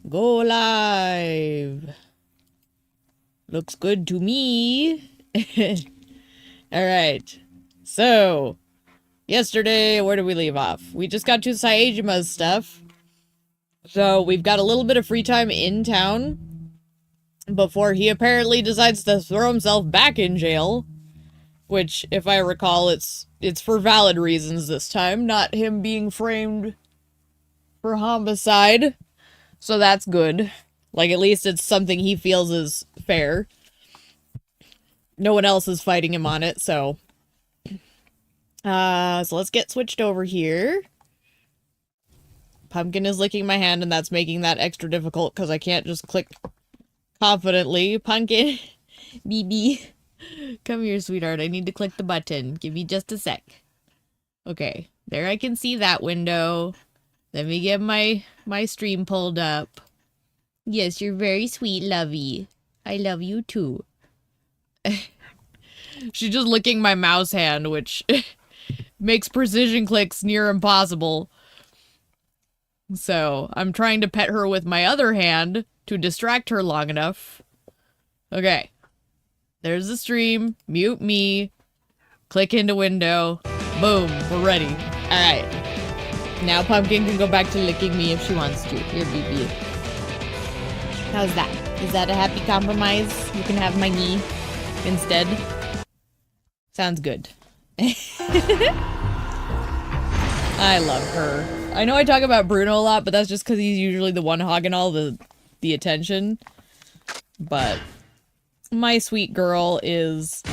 Go live. Looks good to me. Alright. So, yesterday, where did we leave off? We just got to Saejima's stuff. So, we've got a little bit of free time in town before he apparently decides to throw himself back in jail. Which, if I recall, it's for valid reasons this time, not him being framed for homicide. So that's good. Like, at least it's something he feels is fair. No one else is fighting him on it, so... so let's get switched over here. Pumpkin is licking my hand, and that's making that extra difficult, because I can't just click confidently. Pumpkin! BB. Come here, sweetheart. I need to click the button. Give me just a sec. Okay. There I can see that window. Let me get my stream pulled up. Yes, you're very sweet, lovey. I love you too. She's just licking my mouse hand, which makes precision clicks near impossible. So, I'm trying to pet her with my other hand to distract her long enough. Okay. There's the stream. Mute me. Click into window. Boom. We're ready. Alright. Now Pumpkin can go back to licking me if she wants to. Here, BB. How's that? Is that a happy compromise? You can have my knee instead. Sounds good. I love her. I know I talk about Bruno a lot, but that's just because he's usually the one hogging all the attention. But my sweet girl is...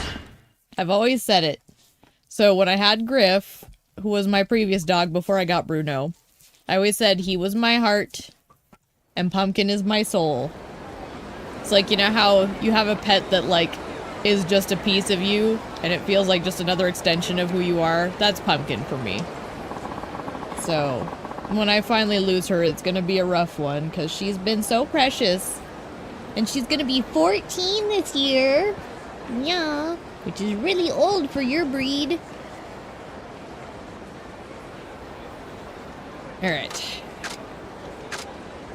I've always said it. So when I had Griff, who was my previous dog before I got Bruno, I always said he was my heart and Pumpkin is my soul. It's like, you know how you have a pet that, like, is just a piece of you and it feels like just another extension of who you are? That's Pumpkin for me. So, when I finally lose her, it's gonna be a rough one because she's been so precious. And she's gonna be 14 this year. Yeah. Which is really old for your breed. Alright.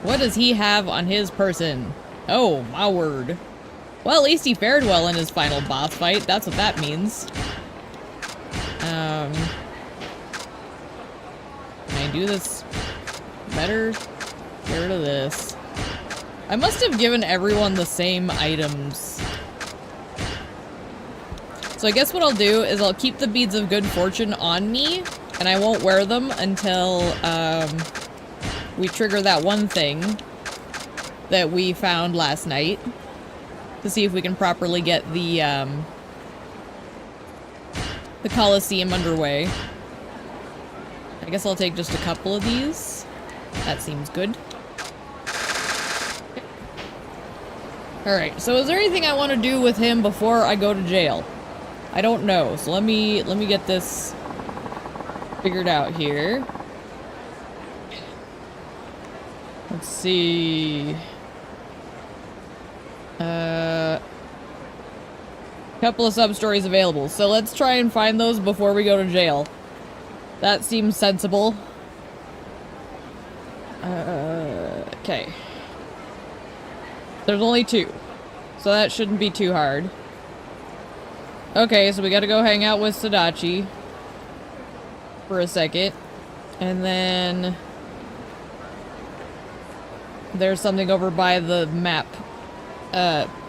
What does he have on his person? Oh, my word. Well, at least he fared well in his final boss fight. That's what that means. Can I do this better? Get rid of this. I must have given everyone the same items. So I guess what I'll do is I'll keep the beads of good fortune on me, and I won't wear them until we trigger that one thing that we found last night to see if we can properly get the Coliseum underway. I guess I'll take just a couple of these. That seems good. Alright, so is there anything I want to do with him before I go to jail? I don't know, so let me get this figured out here. Let's see. Couple of sub-stories available, so let's try and find those before we go to jail. That seems sensible. Okay. There's only 2, so that shouldn't be too hard. Okay, so we gotta go hang out with Sadachi for a second. And then there's something over by the map.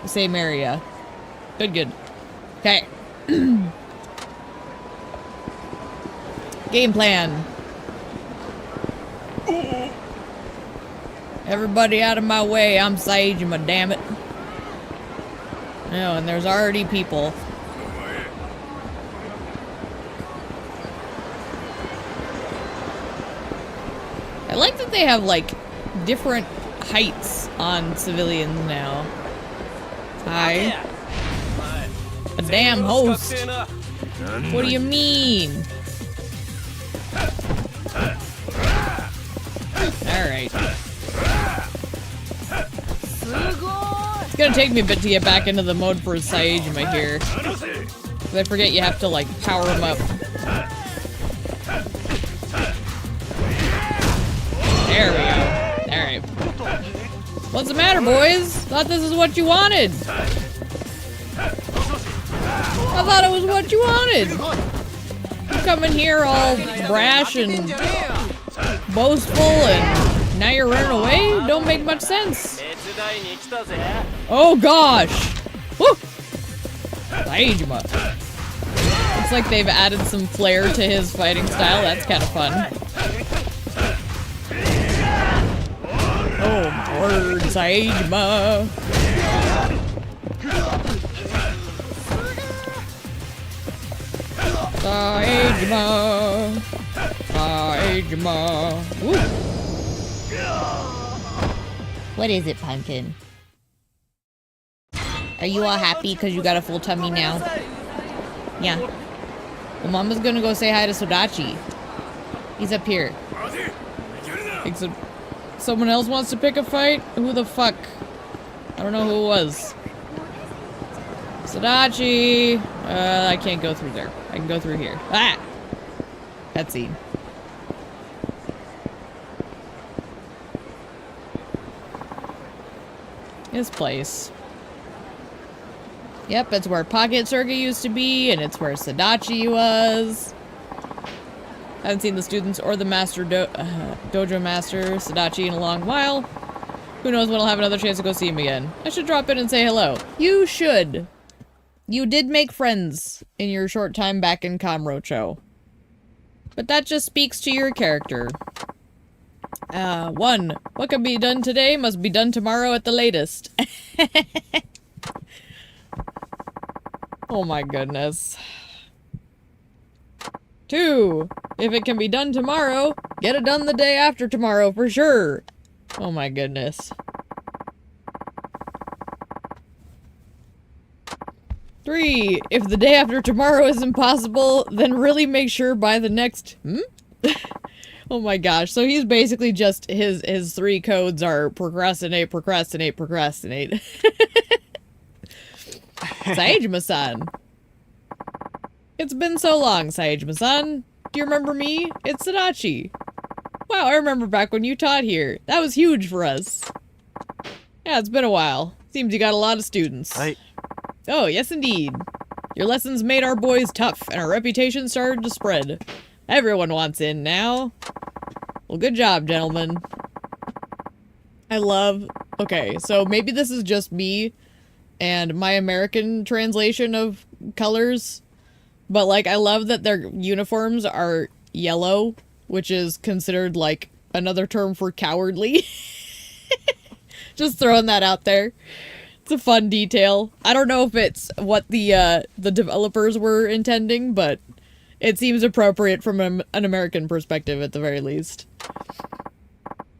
Same area. Good. Okay. Game plan. Everybody out of my way, I'm Saejima, damn it. Oh, and there's already people. I like that they have, like, different heights on civilians now. Hi. A damn host. What do you mean? Alright. It's gonna take me a bit to get back into the mode for Saejima here. Because I forget you have to, like, power him up. There we go. Alright. What's the matter, boys? Thought this is what you wanted. I thought it was what you wanted. You come in here all brash and boastful and now you're running away? Don't make much sense. Oh gosh. Woo! Saejima. Looks like they've added some flair to his fighting style. That's kind of fun. Oh, word, Saejima. Saejima. Saejima. Woo. What is it, Pumpkin? Are you all happy because you got a full tummy now? Yeah. Well, Mama's gonna go say hi to Sodachi. He's up here. Except someone else wants to pick a fight? Who the fuck? I don't know who it was. Sodachi! I can't go through there. I can go through here. Ah! Cutscene. This place. Yep, it's where Pocket Circuit used to be, and it's where Sodachi was. I haven't seen the students or the master dojo master, Sodachi, in a long while. Who knows when I'll have another chance to go see him again. I should drop in and say hello. You should. You did make friends in your short time back in Kamurocho. But that just speaks to your character. 1. What can be done today must be done tomorrow at the latest. Oh my goodness. 2. If it can be done tomorrow, get it done the day after tomorrow for sure. Oh my goodness. 3. If the day after tomorrow is impossible, then really make sure by the next... Oh my gosh. So he's basically just... His 3 codes are procrastinate, procrastinate, procrastinate. Saejima-san. It's been so long, Saejima-san. Do you remember me? It's Sodachi. Wow, I remember back when you taught here. That was huge for us. Yeah, it's been a while. Seems you got a lot of students. Hi. Oh, yes indeed. Your lessons made our boys tough, and our reputation started to spread. Everyone wants in now. Well, good job, gentlemen. I love... Okay, so maybe this is just me and my American translation of colors, but, like, I love that their uniforms are yellow, which is considered, like, another term for cowardly. Just throwing that out there. It's a fun detail. I don't know if it's what the developers were intending, but it seems appropriate from an American perspective at the very least.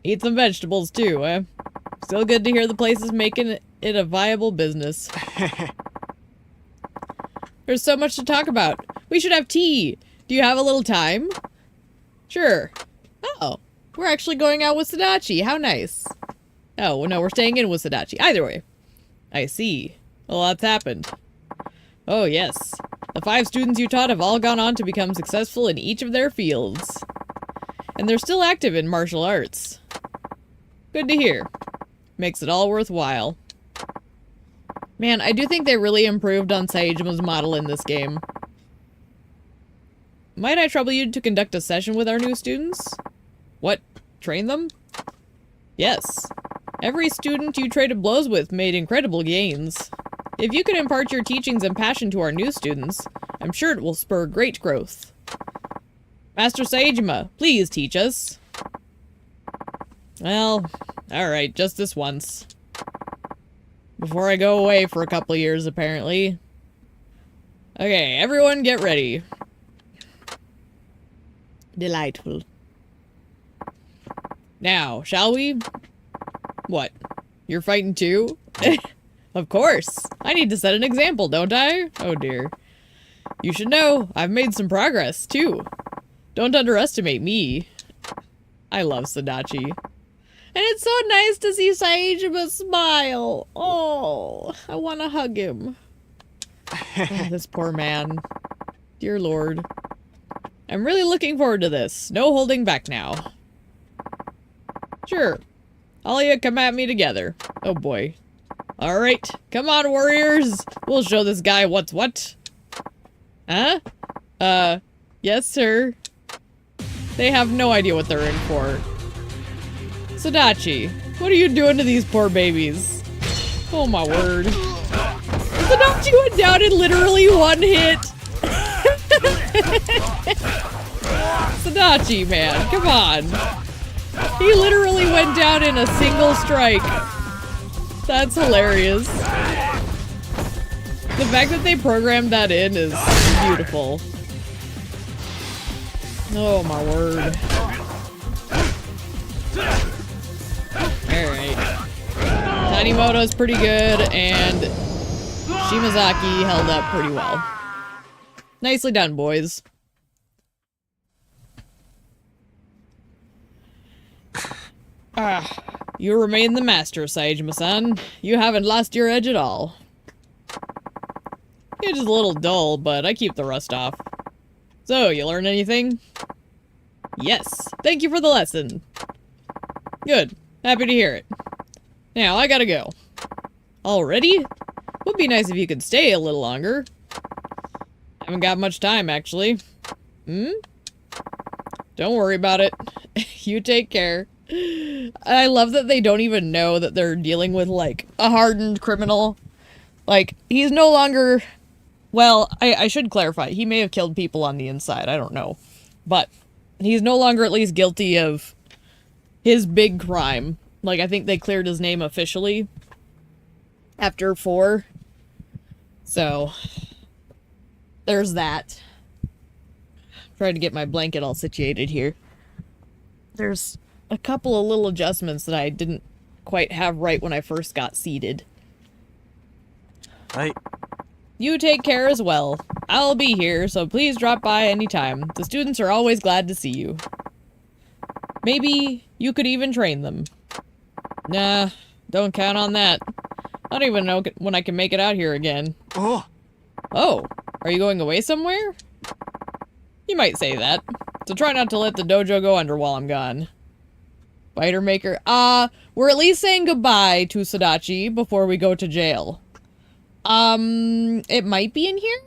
Eat some vegetables too, eh? Still good to hear the place is making it a viable business. There's so much to talk about. We should have tea. Do you have a little time? Sure. Oh, we're actually going out with Sodachi. How nice. Oh, well, no, we're staying in with Sodachi. Either way. I see. A lot's happened. Oh, yes. The 5 students you taught have all gone on to become successful in each of their fields. And they're still active in martial arts. Good to hear. Makes it all worthwhile. Man, I do think they really improved on Saejima's model in this game. Might I trouble you to conduct a session with our new students? What? Train them? Yes. Every student you traded blows with made incredible gains. If you could impart your teachings and passion to our new students, I'm sure it will spur great growth. Master Saejima, please teach us. Well, alright, just this once. Before I go away for a couple years, apparently. Okay, everyone get ready. Delightful. Now, shall we? What? You're fighting too? Of course. I need to set an example, don't I? Oh dear. You should know, I've made some progress, too. Don't underestimate me. I love Sodachi. And it's so nice to see Saejima smile. Oh, I want to hug him. Oh, this poor man. Dear Lord. I'm really looking forward to this. No holding back now. Sure. All you come at me together. Oh boy. Alright, come on, warriors! We'll show this guy what's what. Huh? Yes, sir. They have no idea what they're in for. Sadachi, what are you doing to these poor babies? Oh my word. Sadachi went down in literally one hit! Sadachi, man, come on. He literally went down in a single strike. That's hilarious. The fact that they programmed that in is beautiful. Oh my word. Alright. Tanimoto's pretty good, and Shimazaki held up pretty well. Nicely done, boys. You remain the master, Saejima-san. You haven't lost your edge at all. It's just a little dull, but I keep the rust off. So, you learn anything? Yes. Thank you for the lesson. Good. Happy to hear it. Now, I gotta go. Already? Would be nice if you could stay a little longer. Haven't got much time, actually. Hmm? Don't worry about it. You take care. I love that they don't even know that they're dealing with, like, a hardened criminal. Like, he's no longer... Well, I should clarify. He may have killed people on the inside. I don't know. But he's no longer at least guilty of his big crime. Like, I think they cleared his name officially after 4. So, there's that. Trying to get my blanket all situated here. There's a couple of little adjustments that I didn't quite have right when I first got seated. Hi. You take care as well. I'll be here, so please drop by anytime. The students are always glad to see you. Maybe you could even train them. Nah, don't count on that. I don't even know when I can make it out here again. Oh. Oh, are you going away somewhere? You might say that. So try not to let the dojo go under while I'm gone. Fighter Maker. We're at least saying goodbye to Sadachi before we go to jail. It might be in here?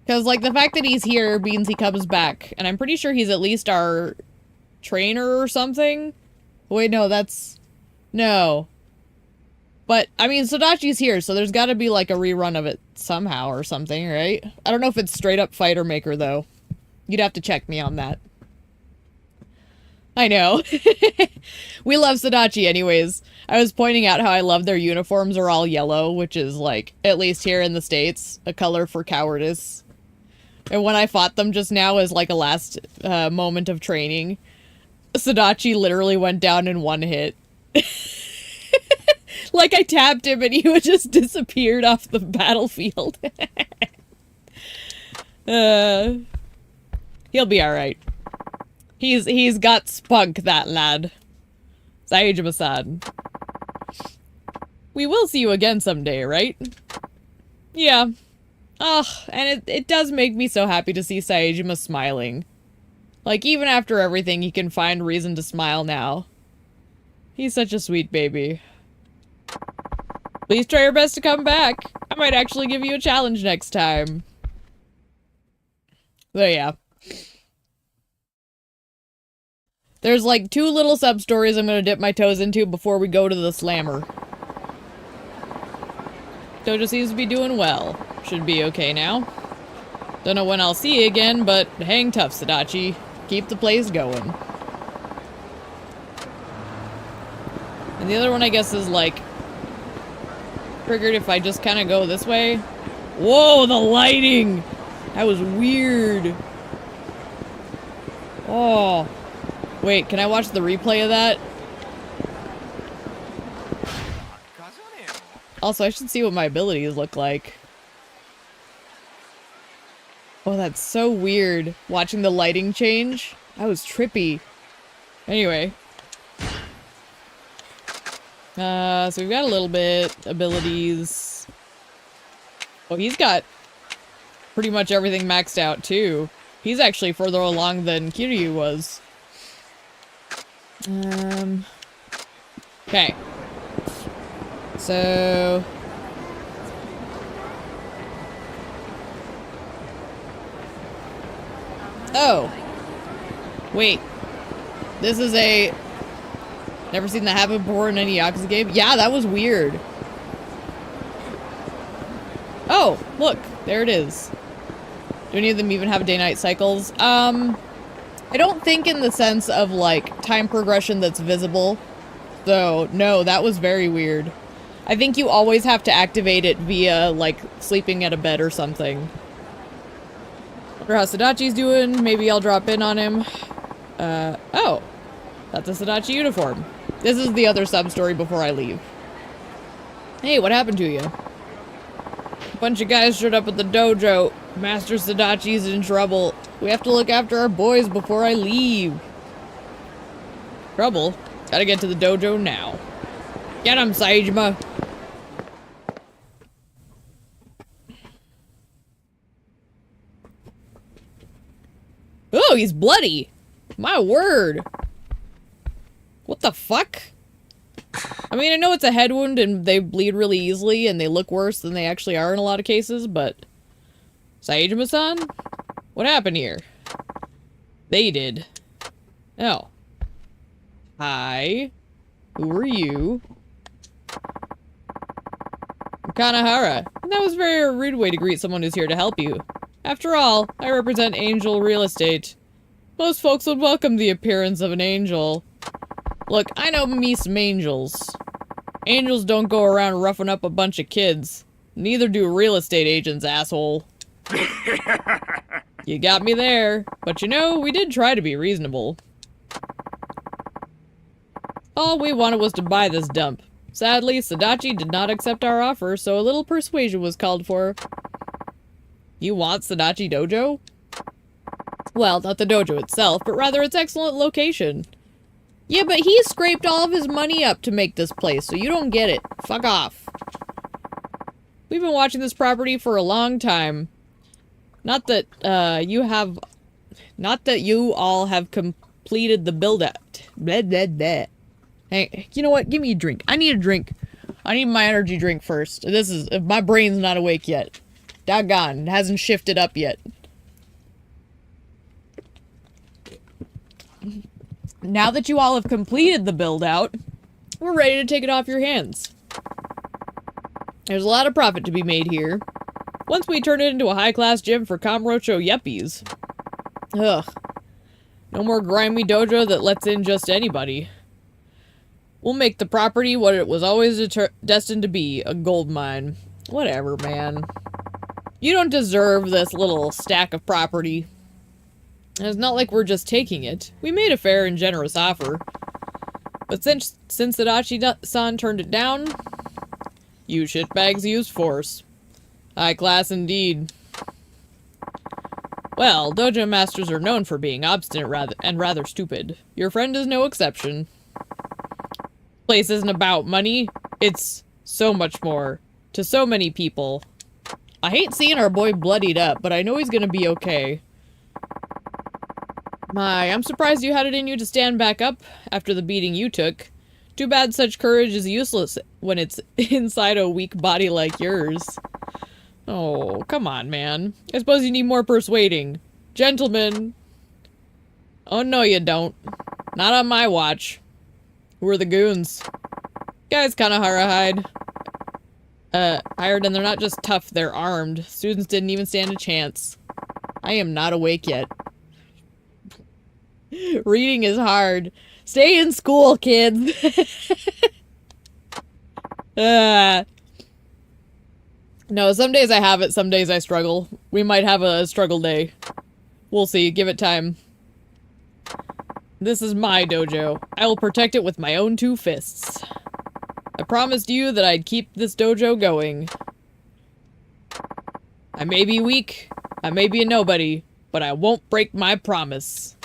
Because, like, the fact that he's here means he comes back. And I'm pretty sure he's at least our trainer or something. Wait, no, that's... No. But, I mean, Sadachi's here, so there's gotta be, like, a rerun of it somehow or something, right? I don't know if it's straight up Fighter Maker, though. You'd have to check me on that. I know. We love Sadachi anyways. I was pointing out how I love their uniforms are all yellow, which is, like, at least here in the States, a color for cowardice. And when I fought them just now as, like, a last moment of training, Sadachi literally went down in one hit. Like, I tapped him and he just disappeared off the battlefield. He'll be alright. He's got spunk, that lad. Saejima-san. We will see you again someday, right? Yeah. Ugh, and it does make me so happy to see Saejima smiling. Like, even after everything, he can find reason to smile now. He's such a sweet baby. Please try your best to come back. I might actually give you a challenge next time. So yeah. There's like 2 little sub-stories I'm gonna dip my toes into before we go to the slammer. Dojo seems to be doing well. Should be okay now. Don't know when I'll see you again, but hang tough, Sadachi. Keep the place going. And the other one, I guess, is like... triggered if I just kind of go this way. Whoa, the lighting! That was weird. Oh. Wait, can I watch the replay of that? Also, I should see what my abilities look like. Oh, that's so weird. Watching the lighting change. That was trippy. Anyway. So we've got a little bit. Abilities. Oh, he's got pretty much everything maxed out, too. He's actually further along than Kiryu was. Okay. So... Oh. Wait. This is a... Never seen that happen before in any Yakuza game? Yeah, that was weird. Oh, look. There it is. Do any of them even have day-night cycles? I don't think in the sense of, like, time progression that's visible. So, no, that was very weird. I think you always have to activate it via, like, sleeping at a bed or something. Wonder how Sadachi's doing. Maybe I'll drop in on him. Oh. That's a Sadachi uniform. This is the other sub-story before I leave. Hey, what happened to you? A bunch of guys showed up at the dojo. Master Sadachi's in trouble. We have to look after our boys before I leave. Trouble? Gotta get to the dojo now. Get him, Saejima. Oh, he's bloody. My word. What the fuck? I mean, I know it's a head wound and they bleed really easily and they look worse than they actually are in a lot of cases, but... Saejima-san? What happened here? They did. Oh. Hi. Who are you? I'm Kanahara. And that was a very rude way to greet someone who's here to help you. After all, I represent Angel Real Estate. Most folks would welcome the appearance of an angel. Look, I know me some angels. Angels don't go around roughing up a bunch of kids. Neither do real estate agents, asshole. You got me there. But you know, we did try to be reasonable. All we wanted was to buy this dump. Sadly, Sadachi did not accept our offer, so a little persuasion was called for. You want Sadachi Dojo? Well, not the dojo itself, but rather its excellent location. Yeah, but he scraped all of his money up to make this place, so you don't get it. Fuck off. We've been watching this property for a long time. Not that, Not that you all have completed the build-out. Blah, blah, blah. Hey, you know what? Give me a drink. I need a drink. I need my energy drink first. My brain's not awake yet. Doggone. It hasn't shifted up yet. Now that you all have completed the build-out, we're ready to take it off your hands. There's a lot of profit to be made here. Once we turn it into a high-class gym for Kamurocho yuppies. Ugh. No more grimy dojo that lets in just anybody. We'll make the property what it was always destined to be, a gold mine. Whatever, man. You don't deserve this little stack of property. And it's not like we're just taking it. We made a fair and generous offer. But since Sadachi-san turned it down, you shitbags used force. High class indeed. Well, dojo masters are known for being obstinate rather stupid. Your friend is no exception. Place isn't about money. It's so much more. To so many people. I hate seeing our boy bloodied up, but I know he's gonna be okay. My, I'm surprised you had it in you to stand back up after the beating you took. Too bad such courage is useless when it's inside a weak body like yours. Oh, come on, man. I suppose you need more persuading. Gentlemen. Oh, no, you don't. Not on my watch. Who are the goons? Guys Kanahara hired, and they're not just tough, they're armed. Students didn't even stand a chance. I am not awake yet. Reading is hard. Stay in school, kids. No, some days I have it, some days I struggle. We might have a struggle day. We'll see. Give it time. This is my dojo. I will protect it with my own 2 fists. I promised you that I'd keep this dojo going. I may be weak, I may be a nobody, but I won't break my promise.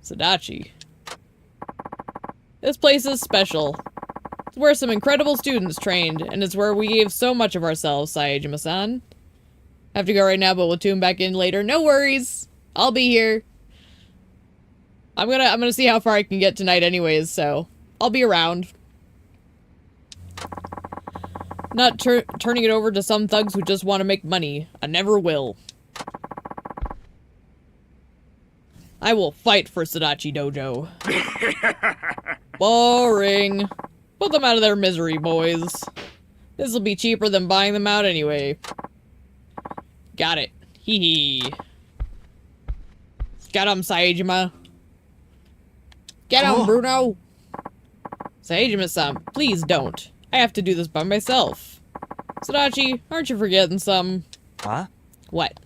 Sadachi. This place is special. It's where some incredible students trained, and it's where we gave so much of ourselves, Saejima-san. I have to go right now, but we'll tune back in later. No worries! I'll be here. I'm gonna see how far I can get tonight anyways, so I'll be around. Not turning it over to some thugs who just want to make money. I never will. I will fight for Sadachi Dojo. Boring. Put them out of their misery, boys. This'll be cheaper than buying them out anyway. Got it. Hee hee. Get him, Saejima. Get him, Bruno. Saejima-san, please don't. I have to do this by myself. Sadachi, aren't you forgetting something? Huh? What?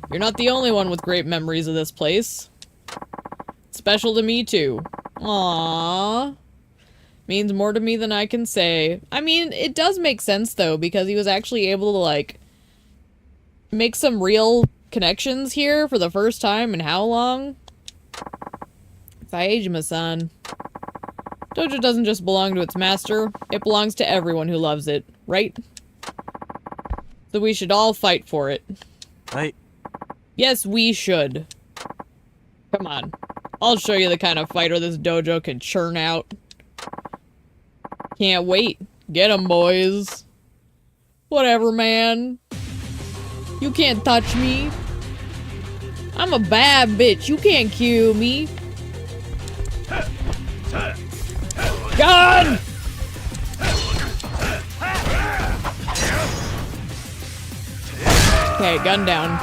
You're not the only one with great memories of this place. It's special to me, too. Aww. Means more to me than I can say. I mean, it does make sense, though, because he was actually able to, like, make some real connections here for the first time in how long? Saejima-san. Dojo doesn't just belong to its master, it belongs to everyone who loves it, right? So we should all fight for it. Right. Yes, we should. Come on. I'll show you the kind of fighter this dojo can churn out. Can't wait. Get 'em, boys. Whatever, man. You can't touch me. I'm a bad bitch. You can't kill me. Gun! Okay, gun down.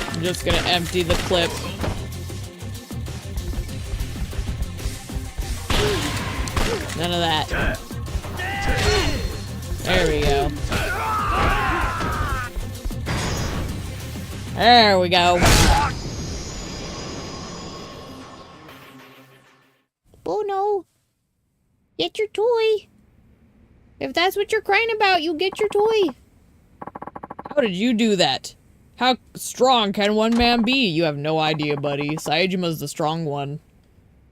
I'm just gonna empty the clip. None of that. There we go. There we go. Oh no. Get your toy. If that's what you're crying about, you get your toy. How did you do that? How strong can one man be? You have no idea, buddy. Saejima's the strong one.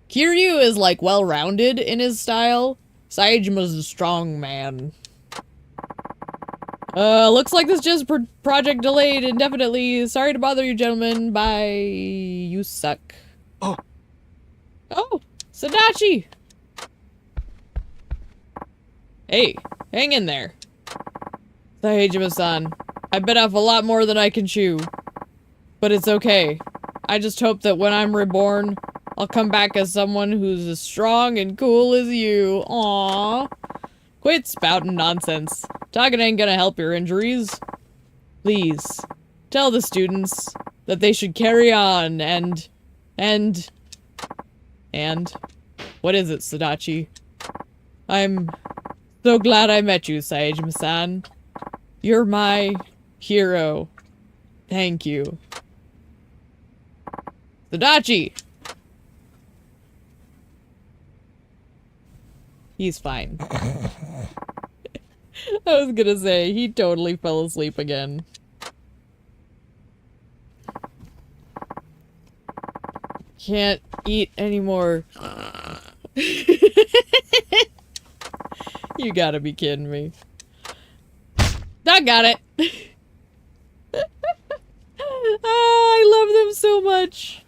Kiryu is, like, well-rounded in his style. Saejima's the strong man. Looks like this just project delayed indefinitely. Sorry to bother you, gentlemen. Bye. You suck. Oh. Oh, Sadachi. Hey, hang in there. Saejima-san, I bit off a lot more than I can chew. But it's okay. I just hope that when I'm reborn, I'll come back as someone who's as strong and cool as you. Aww. Quit spouting nonsense. Talking ain't gonna help your injuries. Please, tell the students that they should carry on and... What is it, Sadachi? I'm so glad I met you, Saejima-san. You're my hero. Thank you. Sadachi! He's fine. I was gonna say, he totally fell asleep again. Can't eat anymore. You gotta be kidding me. I got it! I love them so much.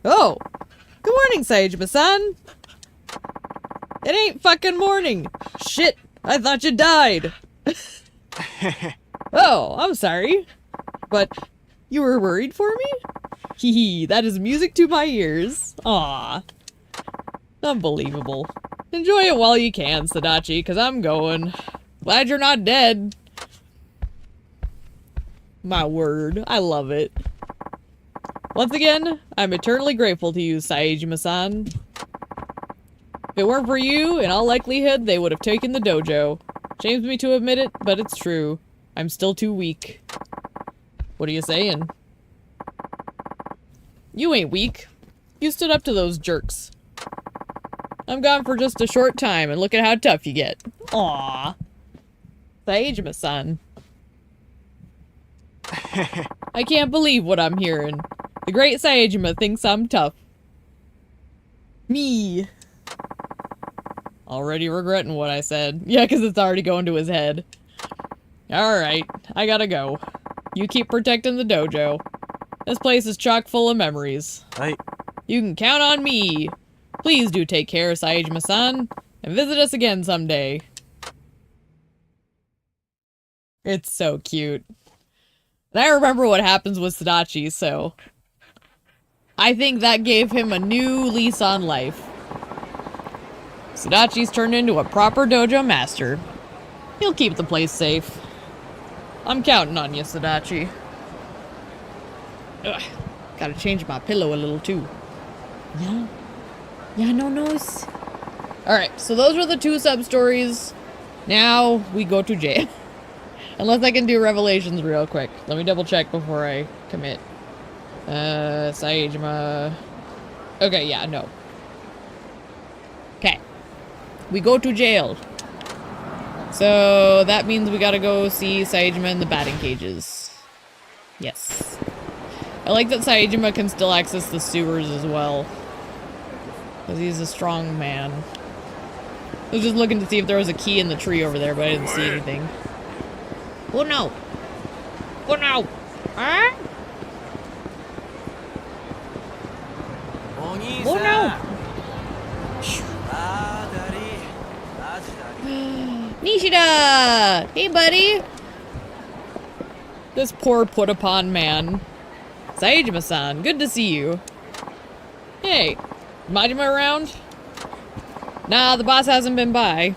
Oh! Good morning, Saejima-san! It ain't fucking morning! Shit! I thought you died! Oh, I'm sorry. But you were worried for me? Hee hee, that is music to my ears. Aw. Unbelievable. Enjoy it while you can, Sadachi, cause I'm going. Glad you're not dead. My word, I love it. Once again, I'm eternally grateful to you, Saejima-san. If it weren't for you, in all likelihood, they would have taken the dojo. Shames me to admit it, but it's true. I'm still too weak. What are you saying? You ain't weak. You stood up to those jerks. I'm gone for just a short time, and look at how tough you get. Aww. Saejima-san. I can't believe what I'm hearing. The great Saejima thinks I'm tough. Me. Already regretting what I said. Yeah, because it's already going to his head. Alright, I gotta go. You keep protecting the dojo. This place is chock full of memories. Right. You can count on me. Please do take care, Saejima-san, and visit us again someday. It's so cute. And I remember what happens with Sadachi, so I think that gave him a new lease on life. Sadachi's turned into a proper dojo master. He'll keep the place safe. I'm counting on you, Sadachi. Ugh. Gotta change my pillow a little, too. Yeah? Yeah, no nose. Alright, so those were the 2 sub-stories. Now, we go to jail. Unless I can do revelations real quick. Let me double check before I commit. Saejima... Okay, yeah, no. Okay. We go to jail. So, that means we gotta go see Saejima in the batting cages. Yes. I like that Saejima can still access the sewers as well. Because he's a strong man. I was just looking to see if there was a key in the tree over there, but I didn't see anything. Oh no! Oh no! Huh? Oh no! Nishida! Hey buddy! This poor put-upon man. Saejima-san, good to see you. Hey, Majima around? Nah, the boss hasn't been by.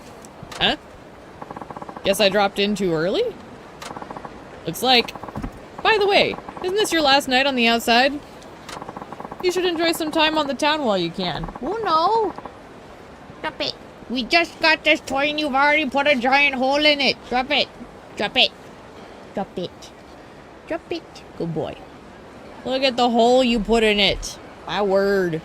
Huh? Guess I dropped in too early? Looks like. By the way, isn't this your last night on the outside? You should enjoy some time on the town while you can. Oh no! Drop it. We just got this toy and you've already put a giant hole in it. Drop it. Drop it. Drop it. Drop it. Good boy. Look at the hole you put in it. My word.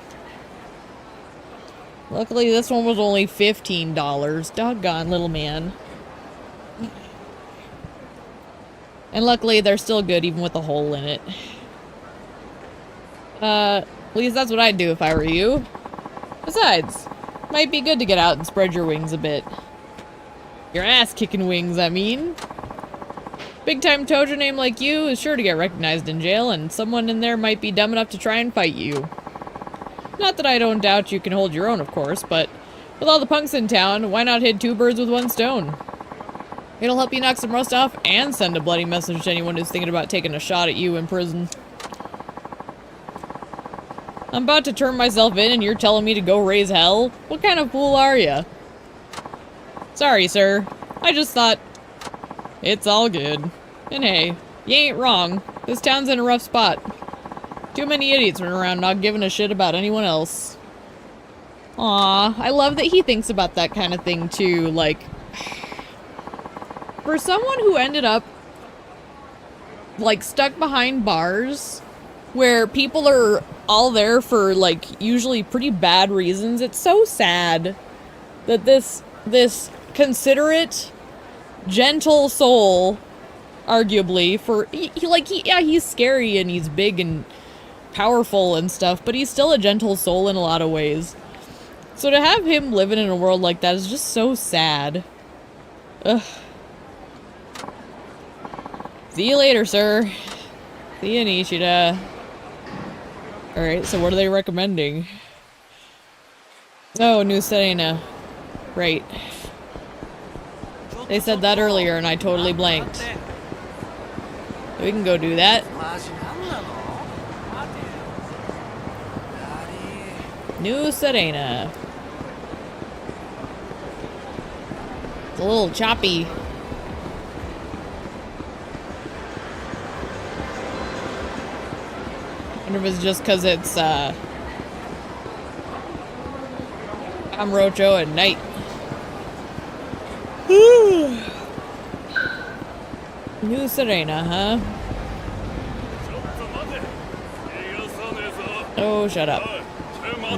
Luckily, this one was only $15. Doggone little man. And luckily, they're still good even with a hole in it. At least that's what I'd do if I were you. Besides, might be good to get out and spread your wings a bit. Your ass-kicking wings, I mean. Big-time Tojo name like you is sure to get recognized in jail, and someone in there might be dumb enough to try and fight you. Not that I don't doubt you can hold your own, of course, but with all the punks in town, why not hit 2 birds with 1 stone? It'll help you knock some rust off and send a bloody message to anyone who's thinking about taking a shot at you in prison. I'm about to turn myself in and you're telling me to go raise hell? What kind of fool are you? Sorry, sir. I just thought... It's all good. And hey, you ain't wrong. This town's in a rough spot. Too many idiots running around not giving a shit about anyone else. Aw, I love that he thinks about that kind of thing too, like... For someone who ended up, like, stuck behind bars, where people are all there for, like, usually pretty bad reasons, it's so sad that this considerate, gentle soul, arguably, he's scary and he's big and powerful and stuff, but he's still a gentle soul in a lot of ways. So to have him living in a world like that is just so sad. Ugh. See you later, sir. See you, Nishida. Alright, so what are they recommending? Oh, new Serena. Right. They said that earlier and I totally blanked. We can go do that. New Serena. It's a little choppy. I wonder if it's just because it's, Amrocho at night. New Serena, huh? Oh, shut up.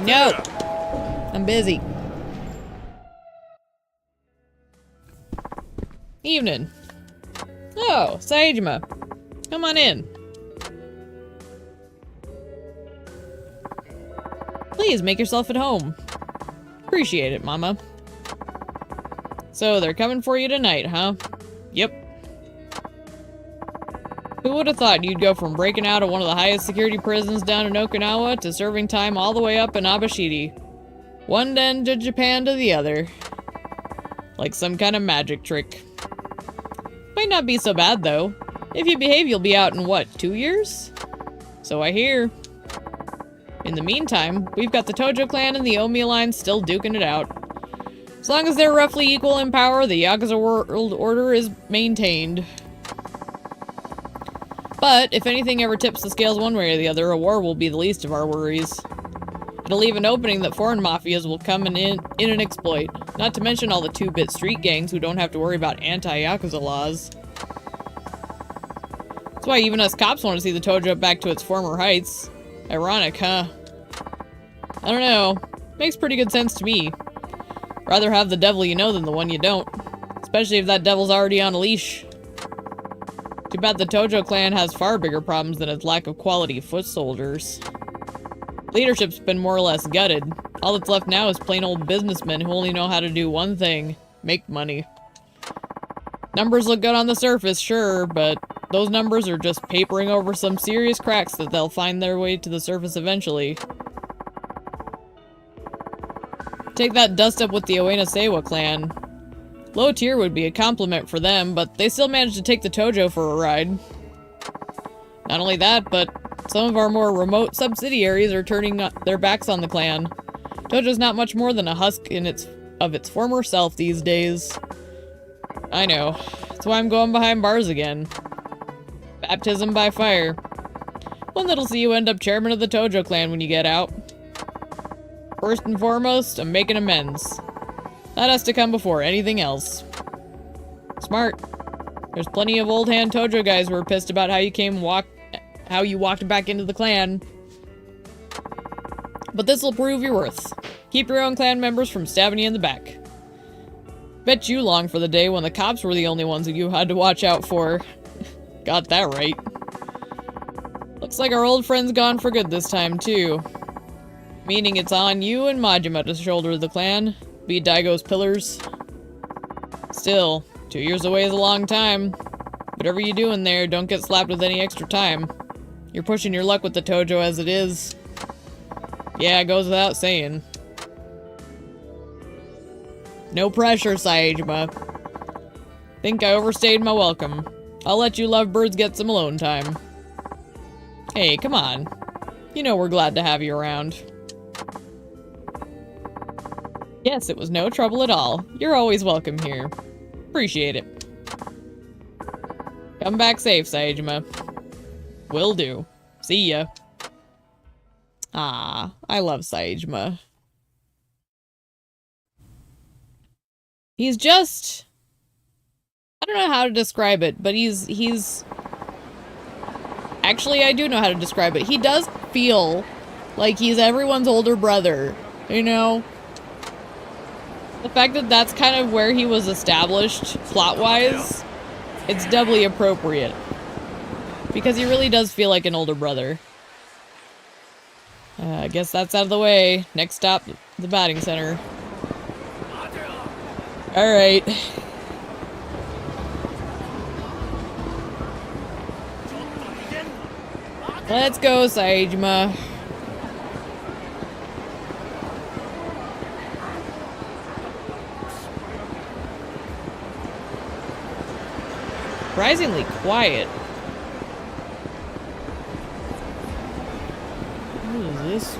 No! I'm busy. Evening. Oh, Saejima. Come on in. Please make yourself at home. Appreciate it, Mama. So they're coming for you tonight, huh? Yep. Who Who would have thought you'd go from breaking out of one of the highest security prisons down in Okinawa to serving time all the way up in Abashiri? One end of Japan to the other. Like some kind of magic trick. Might not be so bad, though. If you behave, you'll be out in, what, 2 years? So I hear. In the meantime, we've got the Tojo clan and the Omi Alliance still duking it out. As long as they're roughly equal in power, the Yakuza world order is maintained. But, if anything ever tips the scales one way or the other, a war will be the least of our worries. It'll leave an opening that foreign mafias will come in and exploit. Not to mention all the 2-bit street gangs who don't have to worry about anti-Yakuza laws. That's why even us cops want to see the Tojo back to its former heights. Ironic, huh? I don't know. Makes pretty good sense to me. Rather have the devil you know than the one you don't. Especially if that devil's already on a leash. Too bad the Tojo clan has far bigger problems than its lack of quality foot soldiers. Leadership's been more or less gutted. All that's left now is plain old businessmen who only know how to do one thing: make money. Numbers look good on the surface, sure, but those numbers are just papering over some serious cracks that they'll find their way to the surface eventually. Take that dust up with the Ueno Seiwa clan. Low tier would be a compliment for them, but they still managed to take the Tojo for a ride. Not only that, but some of our more remote subsidiaries are turning their backs on the clan. Tojo's not much more than a husk of its former self these days. I know. That's why I'm going behind bars again. Baptism by fire. One that'll see you end up chairman of the Tojo clan when you get out. First and foremost, I'm making amends. That has to come before anything else. Smart. There's plenty of old hand Tojo guys who are pissed about how you walked back into the clan. But this'll prove your worth. Keep your own clan members from stabbing you in the back. Bet you long for the day when the cops were the only ones who you had to watch out for. Got that right. Looks like our old friend's gone for good this time, too. Meaning it's on you and Majima to shoulder the clan. Be Daigo's pillars. Still, 2 years away is a long time. Whatever you do in there, don't get slapped with any extra time. You're pushing your luck with the Tojo as it is. Yeah, it goes without saying. No pressure, Saejima. Think I overstayed my welcome. I'll let you lovebirds get some alone time. Hey, come on. You know we're glad to have you around. Yes, it was no trouble at all. You're always welcome here. Appreciate it. Come back safe, Saejima. Will do. See ya. Ah, I love Saejima. He's just... I don't know how to describe it, but he's... Actually, I do know how to describe it. He does feel like he's everyone's older brother, you know? The fact that that's kind of where he was established, plot-wise, it's doubly appropriate. Because he really does feel like an older brother. I guess that's out of the way. Next stop, the batting center. Alright. Let's go, Saejima. Surprisingly quiet. What is this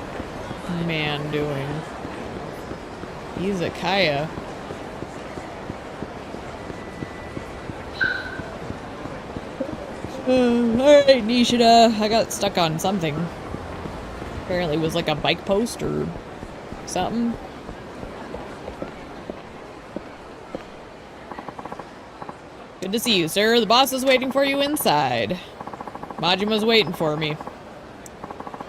man doing? He's a Kaya. Alright, Nishida. I got stuck on something. Apparently it was like a bike post or something. Good to see you, sir. The boss is waiting for you inside. Majima's waiting for me.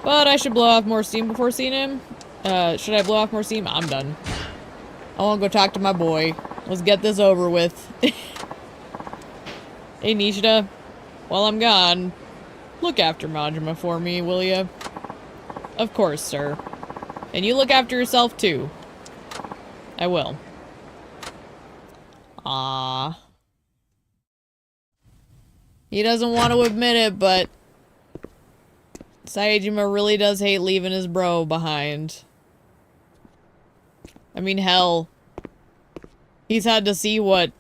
But I should blow off more steam before seeing him. Should I blow off more steam? I'm done. I want to go talk to my boy. Let's get this over with. Hey, Nishida. While I'm gone, look after Majima for me, will ya? Of course, sir. And you look after yourself, too. I will. Ah. He doesn't want to admit it, but Saejima really does hate leaving his bro behind. I mean, hell, he's had to see what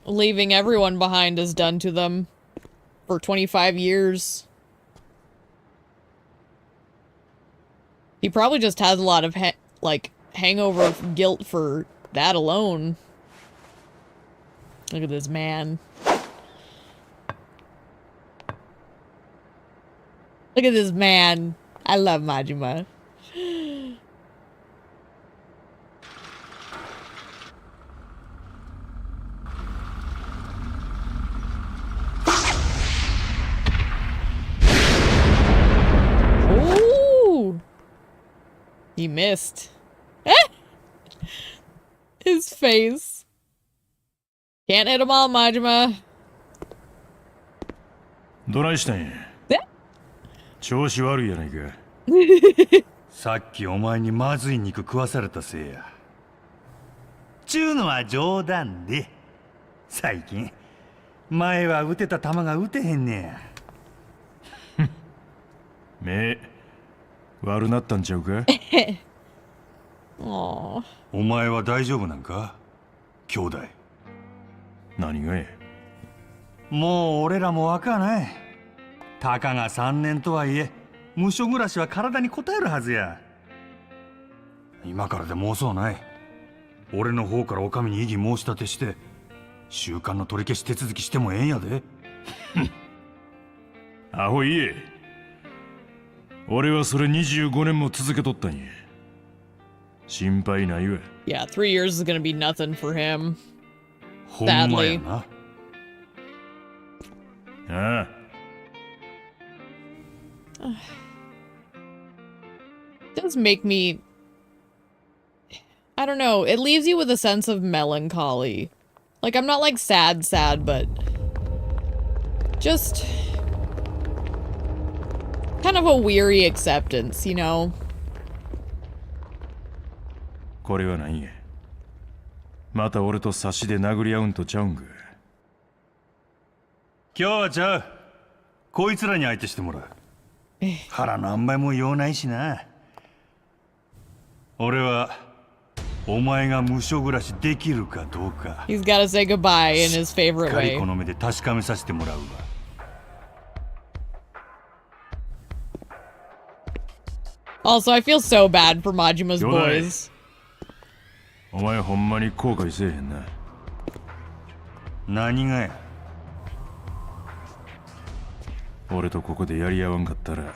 leaving everyone behind has done to them for 25 years. He probably just has a lot of, hangover guilt for that alone. Look at this man. Look at this man. I love Majima. Ooh! He missed. His face. Can't hit them all, Majima. どないしたんや。調子悪いやないか。さっきお前にまずい肉食わされたせいや。ちゅうのは冗談で、最近前は打てた球が打てへんねや。目悪なったんちゃうか。お前は大丈夫なんか、兄弟。何がや。もう俺らも若ない。たかが3年とはいえ、無所暮らしは体に応えるはずや。今からでも遅うない。俺の方からお上に異議申し立てして、習慣の取り消し手続きしてもええんやで。アホ言え。俺はそれ25年も続けとったんや。心配ないわ。Yeah, 3 years is gonna be nothing for him. ほんまやな。ああ。Does make me, I don't know, it leaves you with a sense of melancholy. Like, I'm not like sad, but just kind of a weary acceptance, you know? これは何や。また俺と差しで殴り合うんとちゃうんか。今日はちゃう。こいつらに相手してもらう。腹何倍も用ないしな。俺はお前が無所暮らしできるかどうか。He's gotta say goodbye in his favorite しっかり way. この目で確かめさせてもらうわ。Also, I feel so bad for Majima's boys. お前ほんまに後悔せえへんな。何がや。俺とここでやり合わんかったら、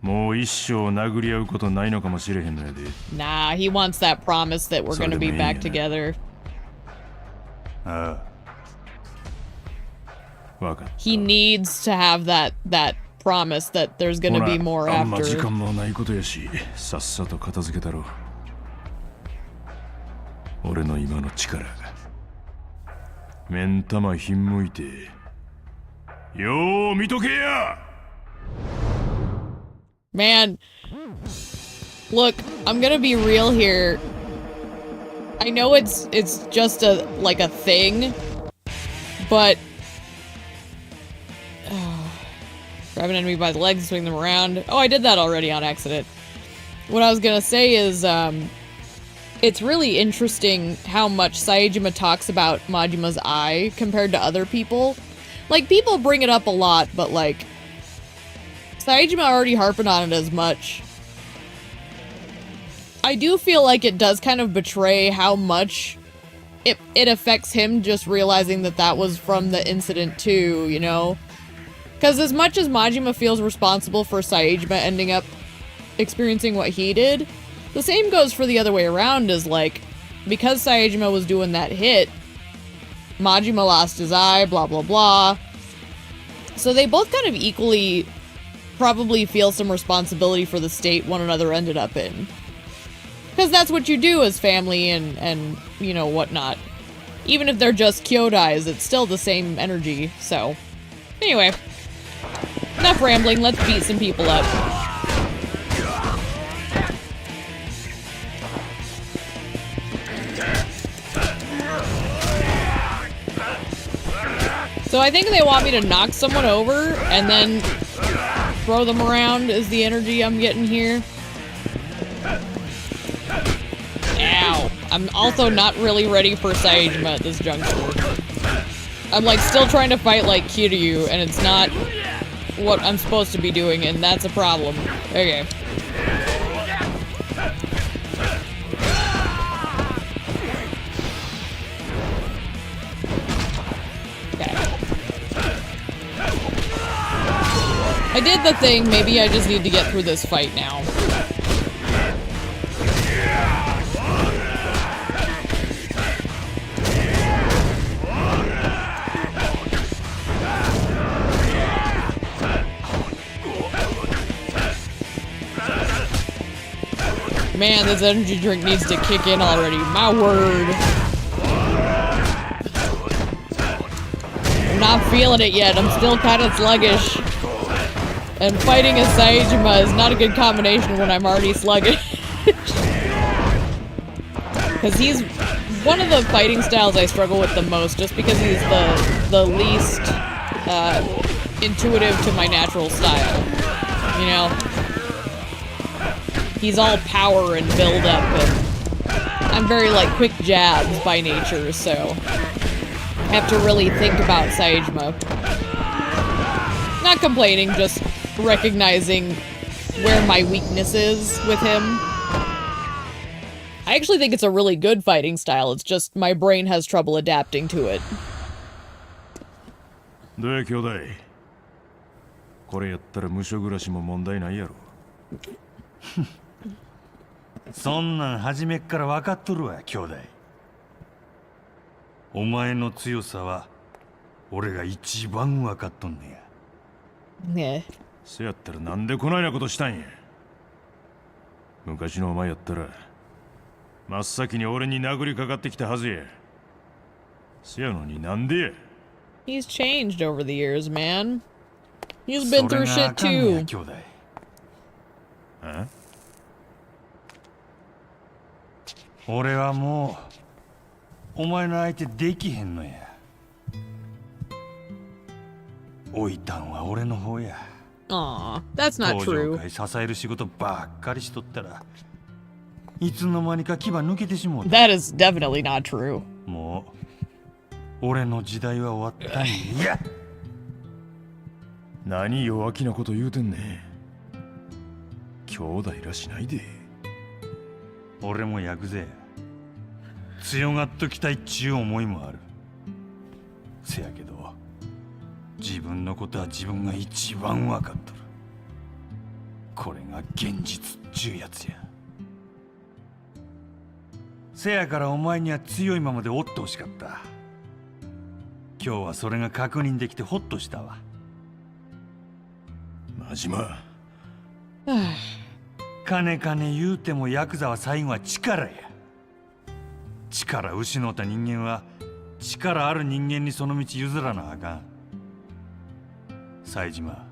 もう一生殴り合うことないのかもしれへんのやで。Nah, he wants that promise that we're gonna be back together. ああ。わかった。He needs to have that promise that there's gonna be more あんま時 after. 間もないことやし、さっさと片付けたろう。俺の今の力。目ん玉ひんむいて。よう見とけや。 Man, look, I'm gonna be real here. I know it's just a thing, but grab an enemy by the legs, swing them around. Oh, I did that already on accident. What I was gonna say is, it's really interesting how much Saejima talks about Majima's eye compared to other people. Like, people bring it up a lot, but like, Saejima already harping on it as much. I do feel like it does kind of betray how much it affects him just realizing that that was from the incident too, you know? Because as much as Majima feels responsible for Saejima ending up experiencing what he did, the same goes for the other way around, is like, because Saejima was doing that hit, Majima lost his eye, blah blah blah. So they both kind of equally probably feel some responsibility for the state one another ended up in. Because that's what you do as family and you know, whatnot. Even if they're just Kyodais, it's still the same energy, so. Anyway. Enough rambling, let's beat some people up. So I think they want me to knock someone over and then throw them around is the energy I'm getting here. Ow. I'm also not really ready for Saejima at this juncture. I'm like still trying to fight like Kiryu and it's not what I'm supposed to be doing and that's a problem. Okay. I did the thing, maybe I just need to get through this fight now. Man, this energy drink needs to kick in already. My word. I'm not feeling it yet. I'm still kind of sluggish. And fighting a Saejima is not a good combination when I'm already sluggish. Because he's one of the fighting styles I struggle with the most, just because he's the least intuitive to my natural style. You know? He's all power and build up, and I'm very, like, quick jabs by nature, so I have to really think about Saejima. Not complaining, just recognizing where my weakness is with him. I actually think it's a really good fighting style, it's just my brain has trouble adapting to it. どうや兄弟これやったら無所暮らしも問題ないやろそんなん初めっから分かっとるわ兄弟お前の強さは俺が一番分かっとんねや Yeah. せやったらなんでこないなことしたんや昔のお前やったら真っ先に俺に殴りかかってきたはずやせやのになんでや He's changed over the years, man. He's been through shit too. 兄弟あ俺はもうお前の相手できへんのや置いたんは俺の方や Aw, that's not 登 true. 場会支える仕事ばっかりしとったらいつの間にか牙抜けてしもうた That is definitely not true. もう俺の時代は終わったんや何弱気なこと言うてんねん兄弟らしないで俺もヤクザや強がっときたいっちゅう思いもあるせやけど自分のことは自分が一番分かっとるこれが現実っちゅうやつやせやからお前には強いままでおってほしかった今日はそれが確認できてホッとしたわ真島金金言うてもヤクザは最後は力や力失った人間は力ある人間にその道譲らなあかん冴島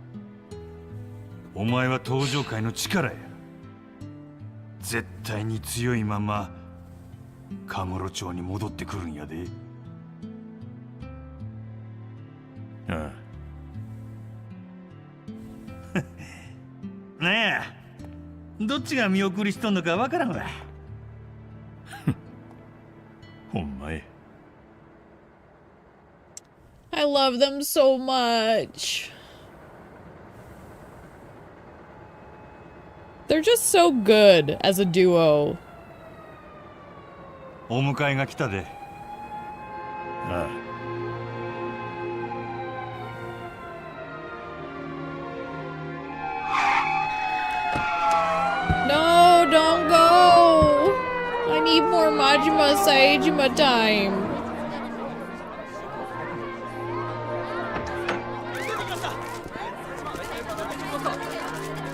お前は登場界の力や絶対に強いままカムロ町に戻ってくるんやでああねえどっちが見送りしとんのかわからんわほんまや I love them so much. They're just so good as a duo. お迎えが来たでああ No, don't go. I need more Majima Saejima time.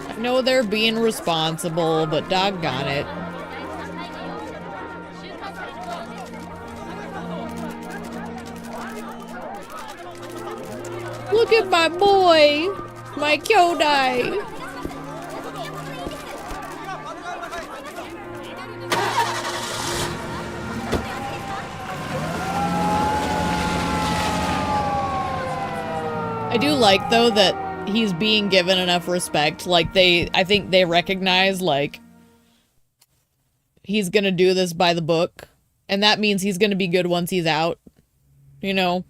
I know they're being responsible, but doggone it. Look at my boy, my kyodai. I do like, though, that he's being given enough respect. Like, I think they recognize, like, he's gonna do this by the book. And that means he's gonna be good once he's out. You know?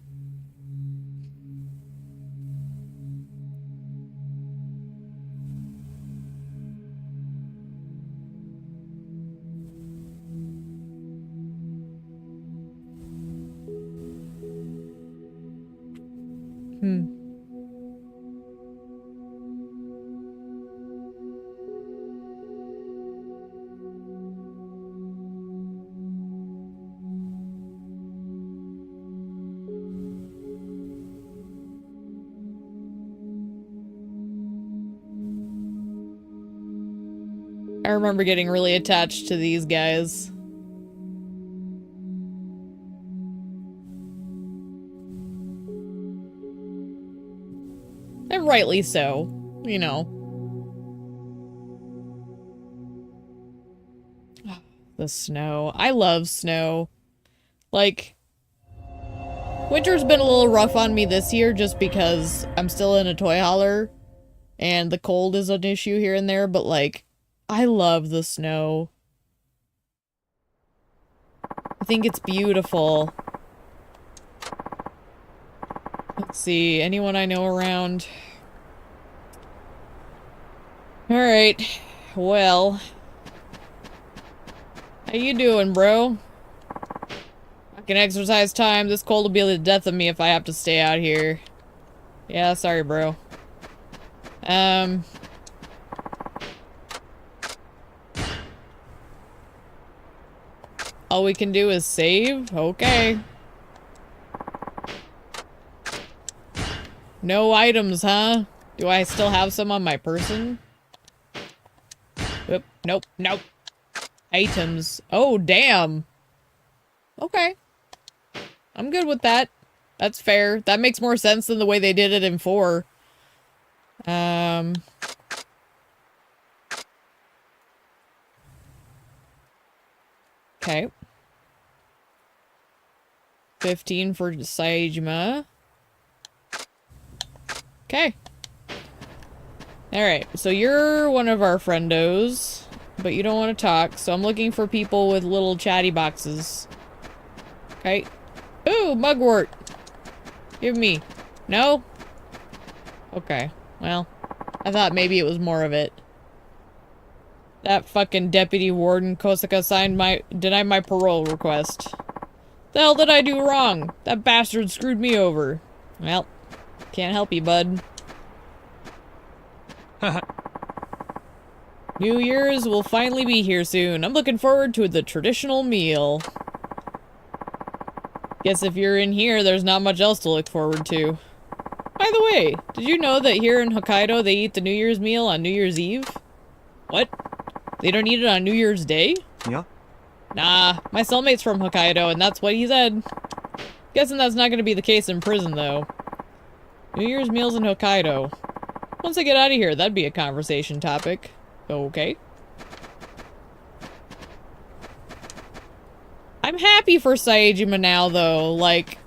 I remember getting really attached to these guys. And rightly so, you know. The snow. I love snow. Like, winter's been a little rough on me this year just because I'm still in a toy hauler and the cold is an issue here and there, but like, I love the snow. I think it's beautiful. Let's see, anyone I know around? Alright, well. How you doing, bro? Fucking exercise time. This cold will be the death of me if I have to stay out here. Yeah, sorry, bro. All we can do is save? Okay. No items, huh? Do I still have some on my person? Oop, nope, nope. Items. Oh, damn. Okay. I'm good with that. That's fair. That makes more sense than the way they did it in 4. Okay. 15 for Saejima. Okay. Alright, so you're one of our friendos, but you don't want to talk, so I'm looking for people with little chatty boxes. Okay. Ooh, mugwort! Give me. No? Okay. Well, I thought maybe it was more of it. That fucking deputy warden Kosaka denied my parole request. The hell did I do wrong? That bastard screwed me over. Well, can't help you, bud. New Year's will finally be here soon. I'm looking forward to the traditional meal. Guess if you're in here, there's not much else to look forward to. By the way, did you know that here in Hokkaido they eat the New Year's meal on New Year's Eve? What? They don't eat it on New Year's Day? Yeah. Nah, my cellmate's from Hokkaido, and that's what he said. Guessing that's not gonna be the case in prison, though. New Year's meals in Hokkaido. Once I get out of here, that'd be a conversation topic. Okay. I'm happy for Saejima now, though. Like,